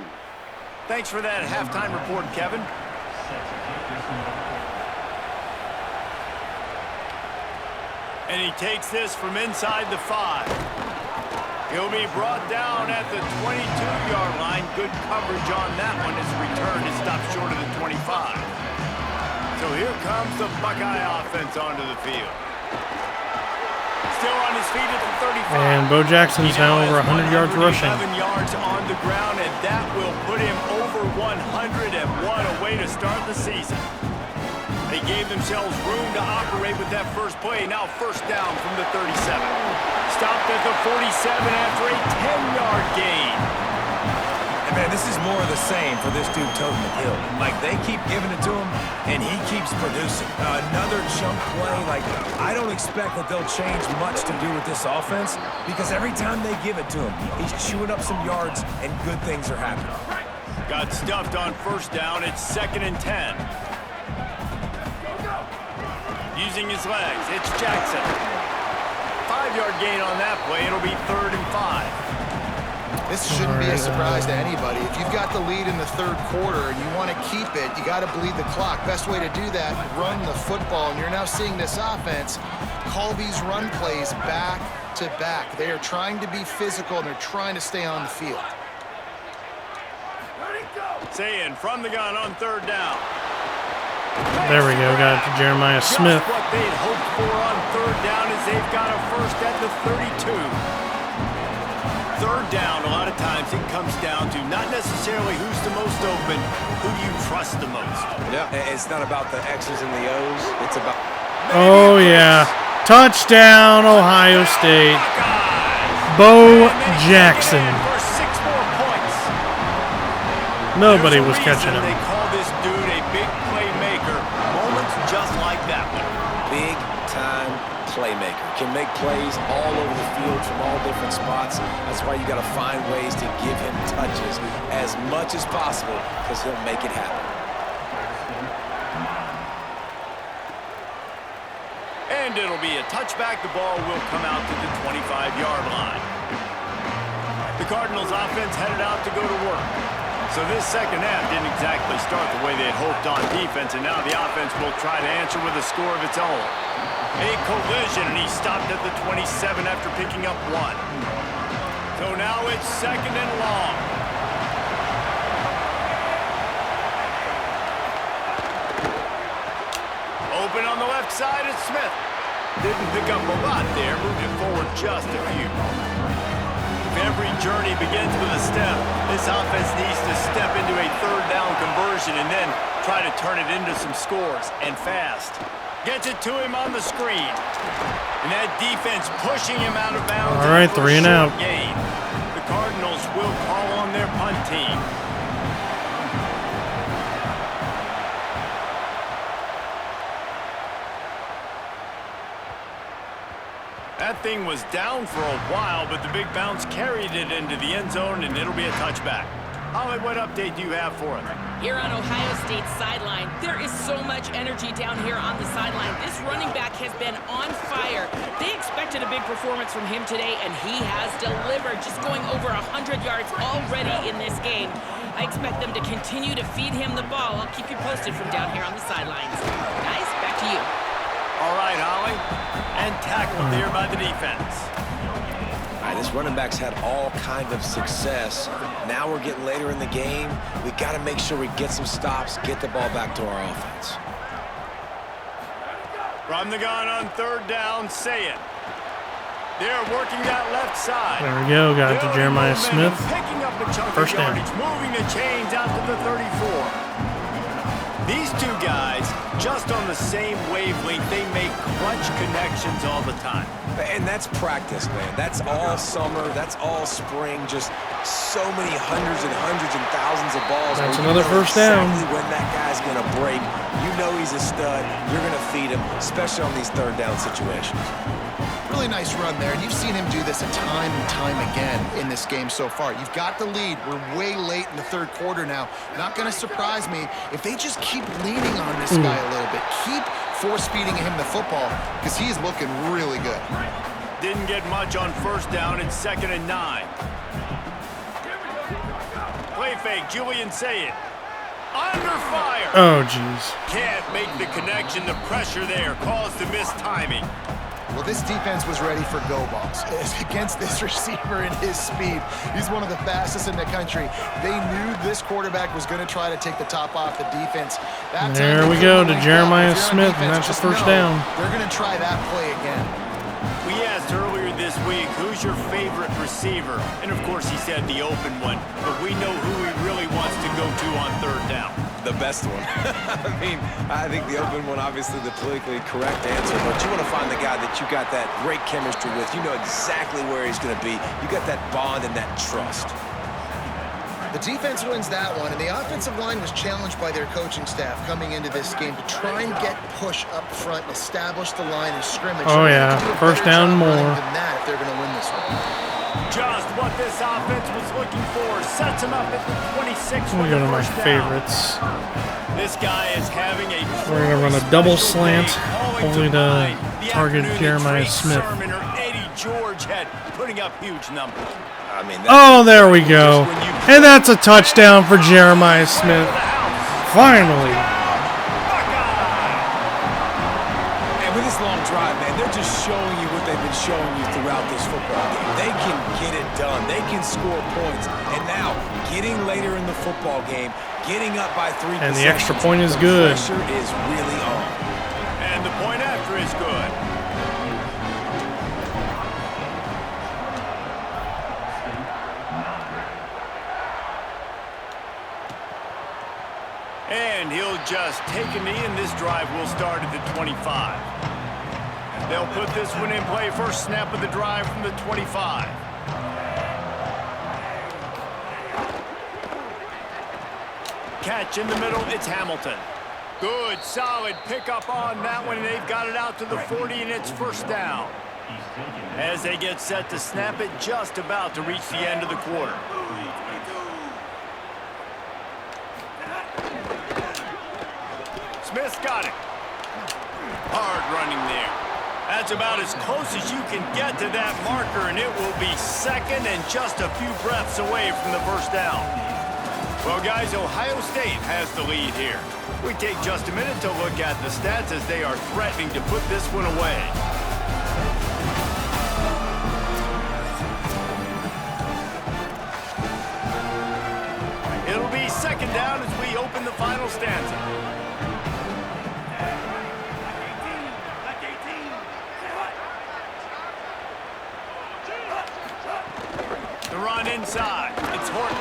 Thanks for that halftime report, Kevin. And he takes this from inside the 5. He'll be brought down at the 22-yard line. Good coverage on that one. His return is stopped short of the 25. So here comes the Buckeye offense onto the field. Still on his feet at the 35. And Bo Jackson's now over 100 yards rushing. 11 yards on the ground, and that will put him over 100 and what a way to start the season. They gave themselves room to operate with that first play. Now first down from the 37. Stopped at the 47 after a 10-yard gain. And man, this is more of the same for this dude toting the hill. Like, they keep giving it to him, and he keeps producing. Another chunk play. Like, I don't expect that they'll change much to do with this offense, because every time they give it to him, he's chewing up some yards, and good things are happening. Got stuffed on first down. It's 2nd and 10. Using his legs, it's Jackson. 5-yard gain on that play. It'll be 3rd and 5. This shouldn't be a surprise to anybody. If you've got the lead in the third quarter and you want to keep it, you got to bleed the clock. Best way to do that, run the football. And you're now seeing this offense call these run plays back to back. They are trying to be physical, and they're trying to stay on the field. Saying from the gun on 3rd down. There we go. Got it to Jeremiah Smith. Just what they'd hoped for on 3rd down is they've got a first at the 32. 3rd down, a lot of times it comes down to not necessarily who's the most open, who you trust the most. Yeah, it's not about the X's and the O's. It's about... Oh, yeah. Touchdown, Ohio State. Bo Jackson. For 6 more points. Nobody was catching him. They call this dude a big playmaker. Moments just like that one. Big-time playmaker. Can make plays all over the field from all different spots. That's why you got to find ways to give him touches as much as possible, because he'll make it happen. And it'll be a touchback. The ball will come out to the 25-yard line. The Cardinals offense headed out to go to work. So this second half didn't exactly start the way they had hoped on defense, and now the offense will try to answer with a score of its own. A collision, and he stopped at the 27 after picking up 1. So now it's 2nd and long. Open on the left side, it's Smith. Didn't pick up a lot there, moved it forward just a few. If every journey begins with a step, this offense needs to step into a 3rd down conversion and then try to turn it into some scores, and fast. Gets it to him on the screen. And that defense pushing him out of bounds. All right, 3 and out. Gain. The Cardinals will call on their punt team. That thing was down for a while, but the big bounce carried it into the end zone, and it'll be a touchback. Holly, what update do you have for us? Here on Ohio State's sideline, there is so much energy down here on the sideline. This running back has been on fire. They expected a big performance from him today, and he has delivered, just going over 100 yards already in this game. I expect them to continue to feed him the ball. I'll keep you posted from down here on the sidelines. Guys, back to you. All right, Holly. And tackled there by the defense. All right, this running back's had all kind of success. Now we're getting later in the game. We got to make sure we get some stops, get the ball back to our offense. From the gun on 3rd down, say it. They're working that left side. There we go. Got it to Jeremiah Smith. Picking up a chunk First of down. yardage, moving the chains out to the 34. These two guys, just on the same wavelength, they make clutch connections all the time. And that's practice, man. That's all summer. That's all spring. Just so many hundreds and thousands of balls. That's another first down. Exactly when that guy's going to break. You know he's a stud. You're going to feed him, especially on these 3rd down situations. Really nice run there, and you've seen him do this a time and time again in this game so far. You've got the lead. We're way late in the 3rd quarter now. Not going to surprise me if they just keep leaning on this guy a little bit. Keep force-feeding him the football, because he's looking really good. Didn't get much on 1st down. It's 2nd and 9. Play fake, Julian Say it. Under fire. Oh, jeez. Can't make the connection. The pressure there caused the missed timing. Well, this defense was ready for go balls against this receiver and his speed. He's one of the fastest in the country. They knew this quarterback was going to try to take the top off the defense. There we go to Jeremiah Smith, and that's the first down. They're going to try that play again. We asked earlier this week, who's your favorite receiver? And of course he said the open one, but we know who he really wants to go to on 3rd down. the best one. I mean, I think the open one, obviously the politically correct answer, but you want to find the guy that you got that great chemistry with. You know exactly where he's going to be. You got that bond and that trust. The defense wins that one, and the offensive line was challenged by their coaching staff coming into this game to try and get push up front and establish the line of scrimmage. Oh, yeah. First down more. Than that if they're going to win this one. Just what this offense was looking for. Sets him up at the 26. One of my favorites. This guy is having a We're going to run a double slant, hopefully to target Jeremiah Smith. George had putting up huge numbers. I mean, Oh, there we go. And that's a touchdown for Jeremiah Smith. Finally. And with this long drive, man, they're just showing you what they've been showing you throughout this football game. They can get it done. They can score points. And now, getting later in the football game, getting up by 3 And the extra point is good. The pressure is really on. And the point after is good. And he'll just take a knee, and this drive will start at the 25. They'll put this one in play. First snap of the drive from the 25. Catch in the middle, it's Hamilton. Good, solid pickup on that one, and they've got it out to the 40, and it's first down. As they get set to snap it, just about to reach the end of the quarter. Smith's got it. Hard running there. That's about as close as you can get to that marker, and it will be second and just a few breaths away from the first down. Well, guys, Ohio State has the lead here. We take just a minute to look at the stats as they are threatening to put this one away. It'll be second down as we open the final stanza. The run inside. It's Horton.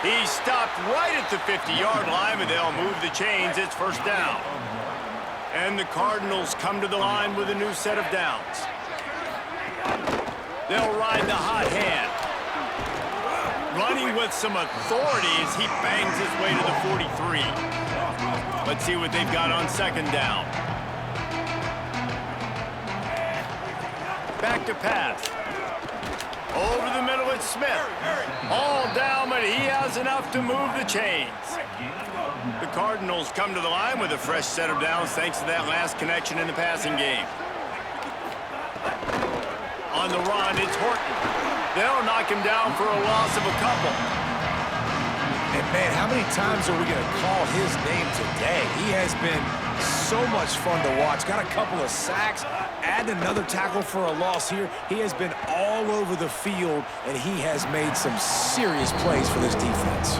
He stopped right at the 50-yard line, but they'll move the chains. It's first down. And the Cardinals come to the line with a new set of downs. They'll ride the hot hand. Running with some authority as he bangs his way to the 43. Let's see what they've got on second down. Back to pass. Over the middle, it's Smith. All down, but he has enough to move the chains. The Cardinals come to the line with a fresh set of downs thanks to that last connection in the passing game. On the run, it's Horton. They'll knock him down for a loss of a couple. And, man, how many times are we going to call his name today? He has been so much fun to watch. Got a couple of sacks. Add another tackle for a loss here. He has been all over the field, and he has made some serious plays for this defense.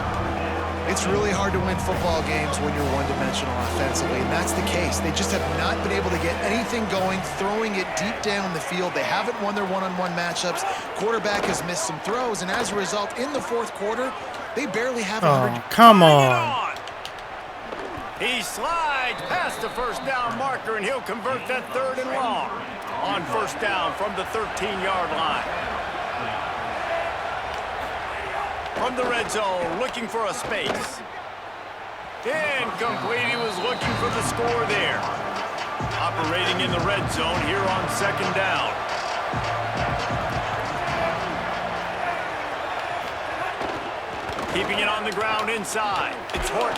It's really hard to win football games when you're one-dimensional offensively, and that's the case. They just have not been able to get anything going, throwing it deep down the field. They haven't won their one-on-one matchups. Quarterback has missed some throws, and as a result, in the fourth quarter, they barely have 100. Oh, come on. He slides past the first down marker, and he'll convert that third and long on first down from the 13-yard line. From the red zone, looking for a space. Incomplete. He was looking for the score there. Operating in the red zone here on second down. Keeping it on the ground inside. It's Horton.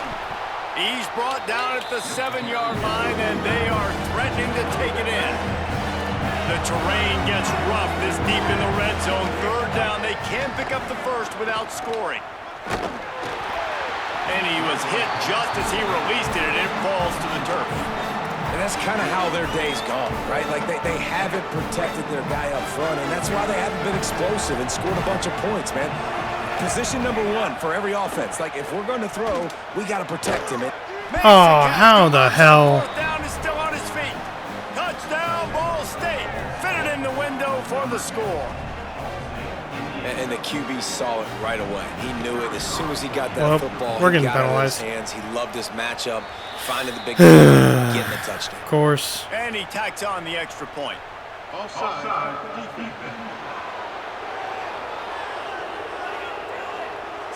He's brought down at the 7-yard line, and they are threatening to take it in. The terrain gets rough this deep in the red zone. Third down, they can't pick up the first without scoring. And he was hit just as he released it, and it falls to the turf. And that's kind of how their day's gone, right? Like, they haven't protected their guy up front, and that's why they haven't been explosive and scored a bunch of points, man. Position number one for every offense. Like, if we're going to throw, we got to protect him. Oh, how the hell? Fourth down is still on his feet. Touchdown, Ball State. Fitted in the window for the score. And the QB saw it right away. He knew it as soon as he got that football. We're getting he got penalized. it in his hands. He loved his matchup, finding the big play, getting the touchdown. Of course. And he tacks on the extra point.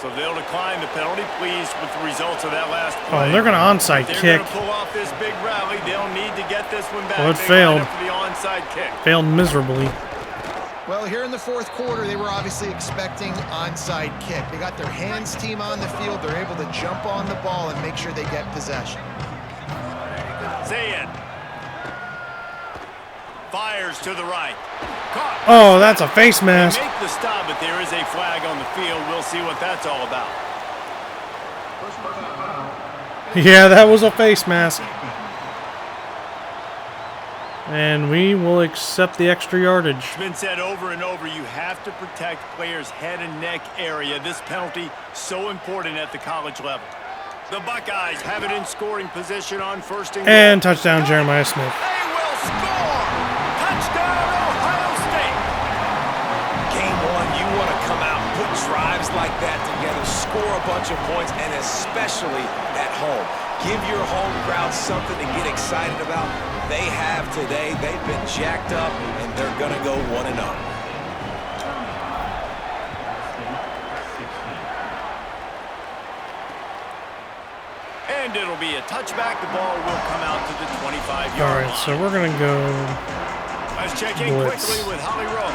So they'll decline the penalty, pleased with the results of that last play. Oh, they're going to onside kick. They're going to pull off this big rally. They'll need to get this one back. Well, it failed. For the onside kick. Failed miserably. Well, here in the fourth quarter, they were obviously expecting onside kick. They got their hands team on the field. They're able to jump on the ball and make sure they get possession. Zayn fires to the right. Caught. Oh, that's a face mask. They make the stop, but there is a flag on the field. We'll see what that's all about. Yeah, that was a face mask. And we will accept the extra yardage. It's been said over and over, you have to protect players' head and neck area. This penalty so important at the college level. The Buckeyes have it in scoring position on first and goal. And touchdown, Jeremiah Smith. They will score! Touchdown, Ohio State! Game one, you want to come out, put drives like that together, score a bunch of points, and especially at home. Give your home crowd something to get excited about. They have today. They've been jacked up, and they're going to go 1-0. And it'll be a touchback. The ball will come out to the 25-yard line. All right, so we're going to go Let's check in blitz. quickly with Holly Rowe.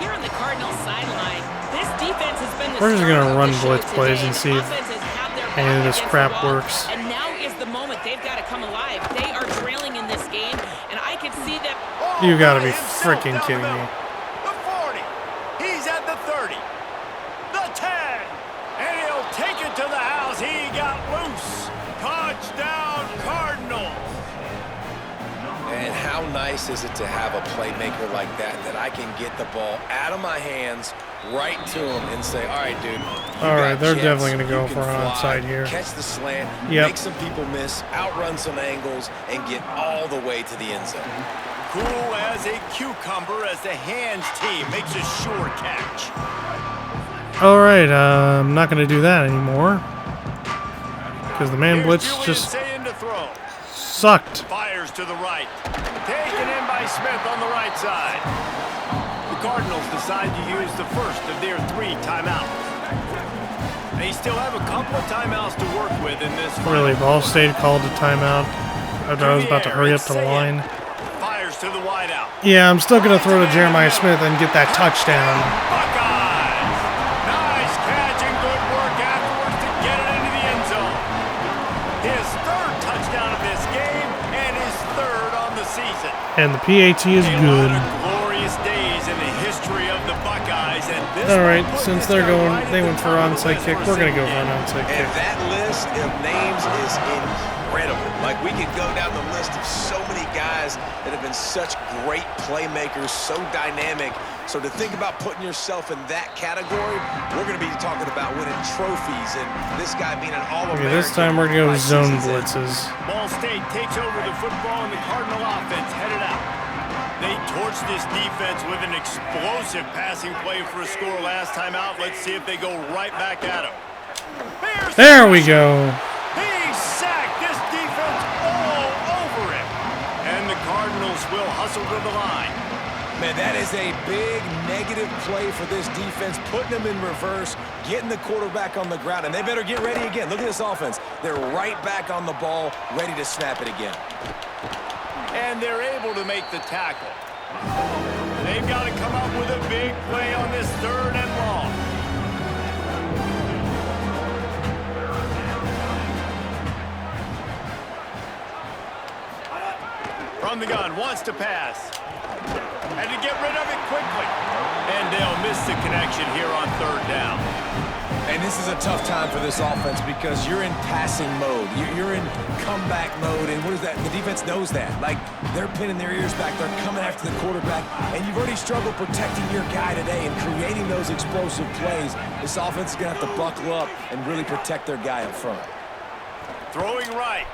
Here on the Cardinals sideline, this defense has been the We're just star gonna of run the show blitz plays today. and see if The offense has had their any of back this against crap the wall, works. And now is the moment they've got to come alive. They are trailing in this game, and I can see that. You gotta be Himself freaking down kidding the me. middle. The 40. He's at the 30. The 10. And he'll take it to the house. He got loose. Touchdown, Cardinals. And how nice is it to have a playmaker like that I can get the ball out of my hands right to him and say, all right, dude. All right, they're jets, definitely going to go you for can an fly, onside here. Catch the slant, Yep. make some people miss, outrun some angles, and get all the way to the end zone. Cool as a cucumber as the hands team makes a sure catch. All right, I'm not going to do that anymore because the man Here's blitz Julian just Sayin to throw. sucked. Fires to the right. Taken in by Smith on the right side. The Cardinals decide to use the first of their 3 timeouts. They still have a couple of timeouts to work with in this final Really, Ball quarter. State called a timeout after I was about to hurry up to the line. Fires to the wideout. Yeah, I'm still going to throw to Jeremiah Smith and get that touchdown. Buckeyes! Nice catch and good work afterwards to get it into the end zone. His 3rd touchdown of this game and his 3rd on the season. And the PAT is A good. lot of glorious days in the history of the Buckeyes, and this All right, one put since this they're guy going, right they at went the for top of the onside list kick. for We're going to go for safety. an onside kick. And that list of names is incredible. Like, we could go down the list of so many guys that have been such great playmakers, so dynamic. So to think about putting yourself in that category, we're going to be talking about winning trophies and this guy being an All-American. Okay, this time we're going to go by zone season's end. blitzes. Ball State takes over the football and the Cardinal offense headed out. They torched this defense with an explosive passing play for a score last time out. Let's see if they go right back at him. There we go. He sacked this defense all over him. And the Cardinals will hustle to the line. Man, that is a big negative play for this defense, putting them in reverse, getting the quarterback on the ground, and they better get ready again. Look at this offense. They're right back on the ball, ready to snap it again. And they're able to make the tackle. They've got to come up with a big play on this 3rd and long. From the gun, wants to pass. Had to get rid of it quickly. And they'll miss the connection here on 3rd down. And this is a tough time for this offense because you're in passing mode. You're in comeback mode, and what is that? The defense knows that. Like, they're pinning their ears back. They're coming after the quarterback, and you've already struggled protecting your guy today and creating those explosive plays. This offense is going to have to buckle up and really protect their guy up front. Throwing right.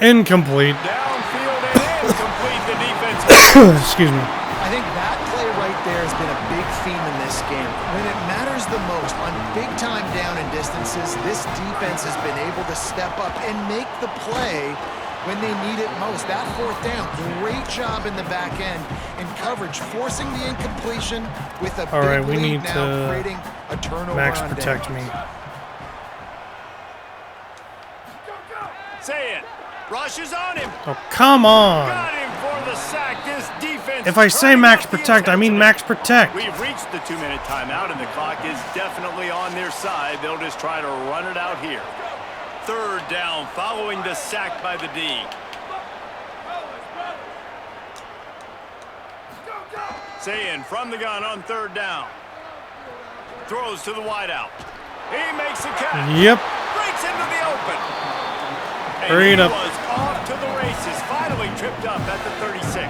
Incomplete. Downfield and incomplete. The defense. Excuse me. I think that play right there has been a big theme in this game. When it matters the most, on big-time down and distances, this defense has been able to step up and make the play when they need it most. That fourth down, great job in the back end in coverage, forcing the incompletion with a big we lead need now, to creating a turnover Max on protect down. me. Say it. Rushes on him. Oh, come on. Got him for the sack. This defense. If I say turning Max up the protect, I mean intensity. Max protect. We've reached the 2-minute timeout, and the clock is definitely on their side. They'll just try to run it out here. Third down following the sack by the D. Sayin from the gun on third down. Throws to the wideout. He makes a catch. Yep. Breaks into the open. And Hurry it he up. was off to the races. Finally tripped up at the 36.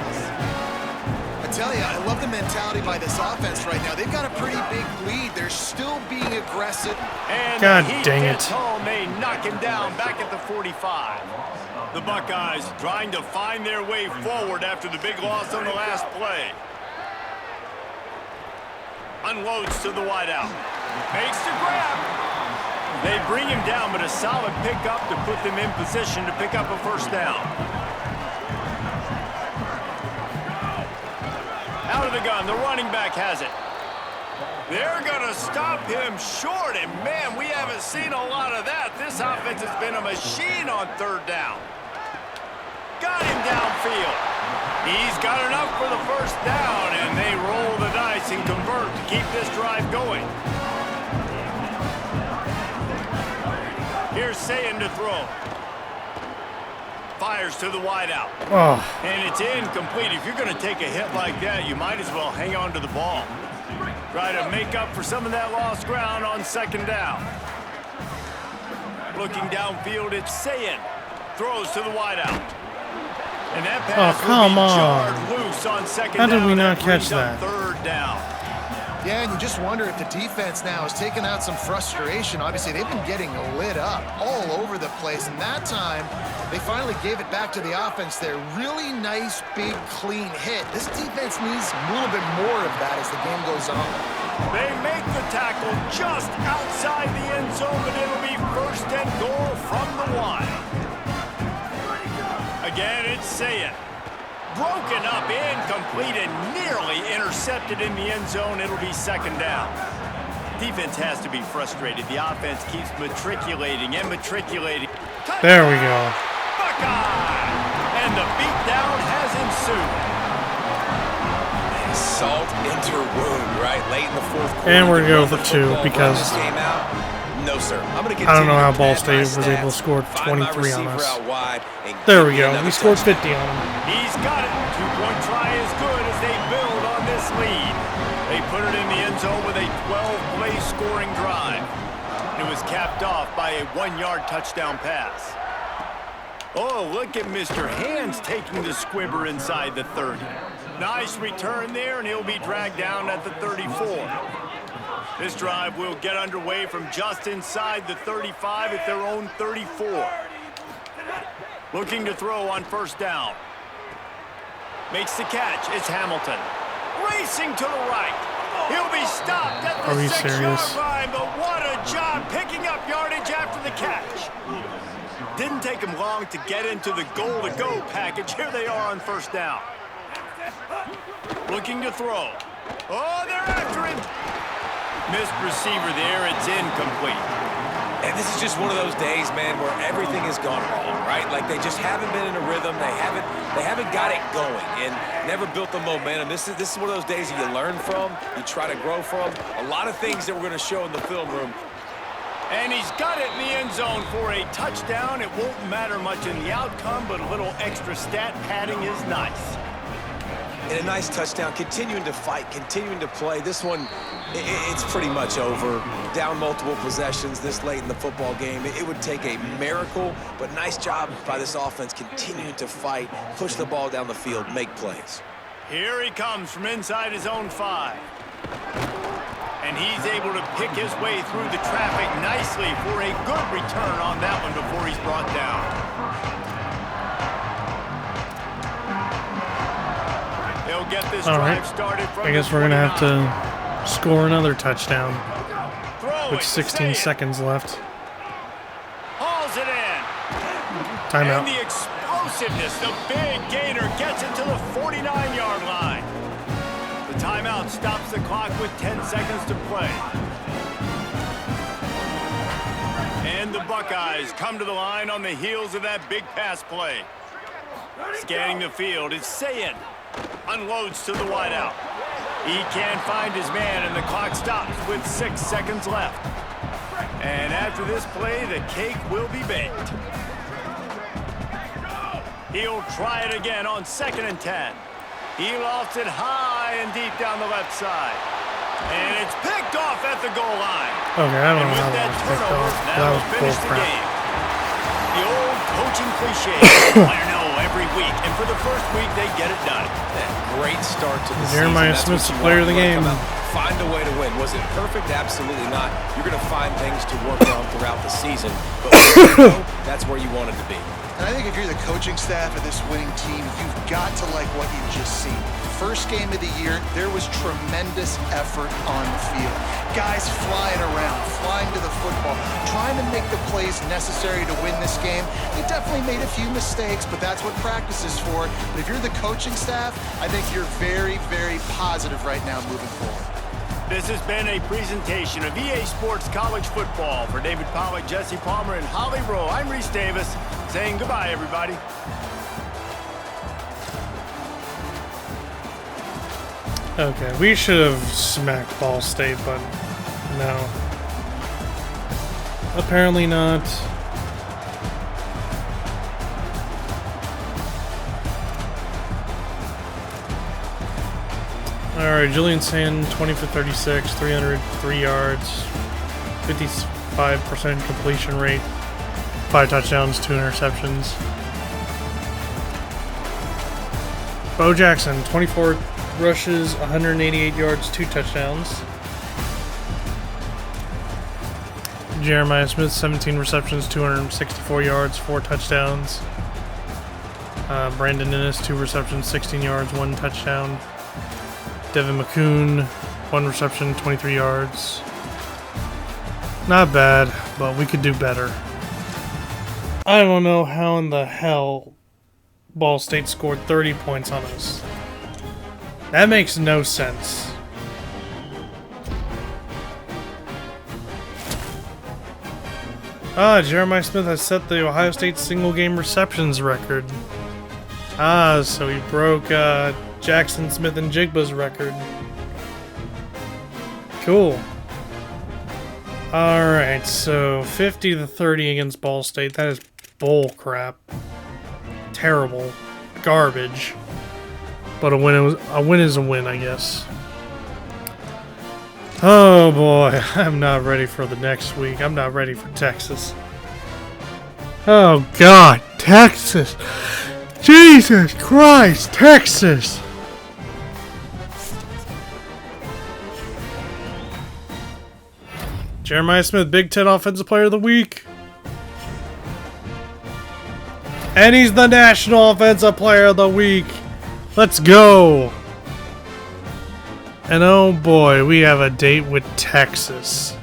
I tell you, I love the mentality by this offense right now. They've got a pretty big lead. They're still being aggressive. And God he dang gets it. home. They knock him down back at the 45. The Buckeyes trying to find their way forward after the big loss on the last play. Unloads to the wideout. Makes the grab. They bring him down, but a solid pickup to put them in position to pick up a first down. Out of the gun, the running back has it. They're going to stop him short, and man, we haven't seen a lot of that. This offense has been a machine on third down. Got him downfield. He's got enough for the first down, and they roll the dice and convert to keep this drive going. Here's Sayin to throw. Fires to the wideout. Oh, And it's incomplete. If you're going to take a hit like that, you might as well hang on to the ball. Try to make up for some of that lost ground on second down. Looking downfield, it's Sayin. Throws to the wideout. And that pass come will be on. jarred loose on second How down. did we not brings catch up that? Third down. Yeah, and you just wonder if the defense now has taken out some frustration. Obviously, they've been getting lit up all over the place, and that time, they finally gave it back to the offense there. Really nice, big, clean hit. This defense needs a little bit more of that as the game goes on. They make the tackle just outside the end zone, but it'll be first and goal from the line. Again, it's Sayin. Broken up, incomplete, and nearly intercepted in the end zone. It'll be second down. Defense has to be frustrated. The offense keeps matriculating and matriculating. there we go. Buckeye! And the beatdown has ensued. Salt into her wound, right? Late in the fourth quarter. And we're You gonna run go the for two football, because- run this game out. No, sir. I'm gonna I don't know how continue Ball to State pad my was able to stats, score find my 23 on receiver us. out wide, and There give we me go. another We scored touchdown. 50 on him. He's got it. Two-point try is good as they build on this lead. They put it in the end zone with a 12-play scoring drive. It was capped off by a 1-yard touchdown pass. Oh, look at Mr. Hands taking the squibber inside the 30. Nice return there, and he'll be dragged down at the 34. This drive will get underway from just inside the 35 at their own 34. Looking to throw on first down. Makes the catch. It's Hamilton. Racing to the right. He'll be stopped at Are the we 6-yard serious? line, but what a job picking up yardage after the catch. Didn't take him long to get into the goal-to-go package. Here they are on first down. Looking to throw. Oh, they're after him. Missed receiver there. It's incomplete. And this is just one of those days, man, where everything has gone wrong, right? Like they just haven't been in a rhythm. They haven't got it going and never built the momentum. This is one of those days that you learn from, you try to grow from. A lot of things that we're going to show in the film room. And he's got it in the end zone for a touchdown. It won't matter much in the outcome, but a little extra stat padding is nice. And a nice touchdown, continuing to fight, continuing to play. This one, it's pretty much over. Down multiple possessions this late in the football game. It would take a miracle, but nice job by this offense continuing to fight, push the ball down the field, make plays. Here he comes from inside his own 5. And he's able to pick his way through the traffic nicely for a good return on that one before he's brought down. They'll they'll get this All drive right. started from I guess the we're gonna have 29. to score another touchdown Throwing, with 16 Sayed. seconds left. Hauls it in. And Timeout. the explosiveness, the big gainer gets it to the 49-yard line. The timeout stops the clock with 10 seconds to play. And the Buckeyes come to the line on the heels of that big pass play. Scanning the field, it's Sayed. Unloads to the wideout. He can't find his man, and the clock stops with 6 seconds left. And after this play, the cake will be baked. He'll try it again on 2nd and 10. He lofts it high and deep down the left side. And it's picked off at the goal line. Okay, I don't And know how with that that was picked turnover, off. That that'll was finish the bullcrap. game. The old coaching cliche, player know every week, and for the first week, they get it done. Great start to the Jeremiah season. Smith's That's the what player you of the want. You game. wanna come out, find a way to win. Was it perfect? Absolutely not. You're going to find things to work on throughout the season, but when you know, that's where you want it to be. And I think if you're the coaching staff of this winning team, you've got to like what you've just seen. First game of the year, there was tremendous effort on the field. Guys flying around, flying to the football, trying to make the plays necessary to win this game. They definitely made a few mistakes, but that's what practice is for. But if you're the coaching staff, I think you're very, very positive right now moving forward. This has been a presentation of EA Sports College Football. For David Pollack, Jesse Palmer, and Holly Rowe, I'm Reese Davis, saying goodbye, everybody. Okay, we should have smacked Ball State, but no. Apparently not. Alright, Julian Sand, 20 for 36, 303 yards, 55% completion rate, 5 touchdowns, 2 interceptions. Bo Jackson, 24 rushes, 188 yards, 2 touchdowns. Jeremiah Smith, 17 receptions, 264 yards, 4 touchdowns. Brandon Ennis, 2 receptions, 16 yards, 1 touchdown. Devin McCoon, 1 reception, 23 yards. Not bad, but we could do better. I don't know how in the hell Ball State scored 30 points on us. That makes no sense. Jeremiah Smith has set the Ohio State single game receptions record. So he broke Jackson Smith and Jigba's record. Cool. Alright, so 50-30 against Ball State. That is bull crap. Terrible. Garbage. But a win is a win, I guess. Oh boy, I'm not ready for the next week. I'm not ready for Texas. Oh God, Texas! Jesus Christ, Texas! Jeremiah Smith, Big Ten Offensive Player of the Week. And he's the National Offensive Player of the Week. Let's go! And oh boy, we have a date with Texas.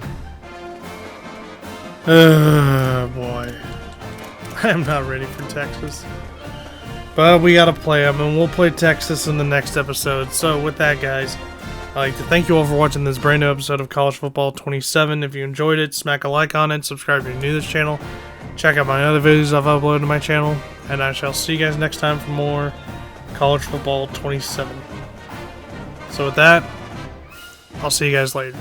Oh boy. I'm not ready for Texas. But we gotta play them, and we'll play Texas in the next episode. So with that, guys, I'd like to thank you all for watching this brand new episode of College Football 27. If you enjoyed it, smack a like on it, subscribe if you're new to this channel. Check out my other videos I've uploaded to my channel. And I shall see you guys next time for more College Football 27. So with that, I'll see you guys later.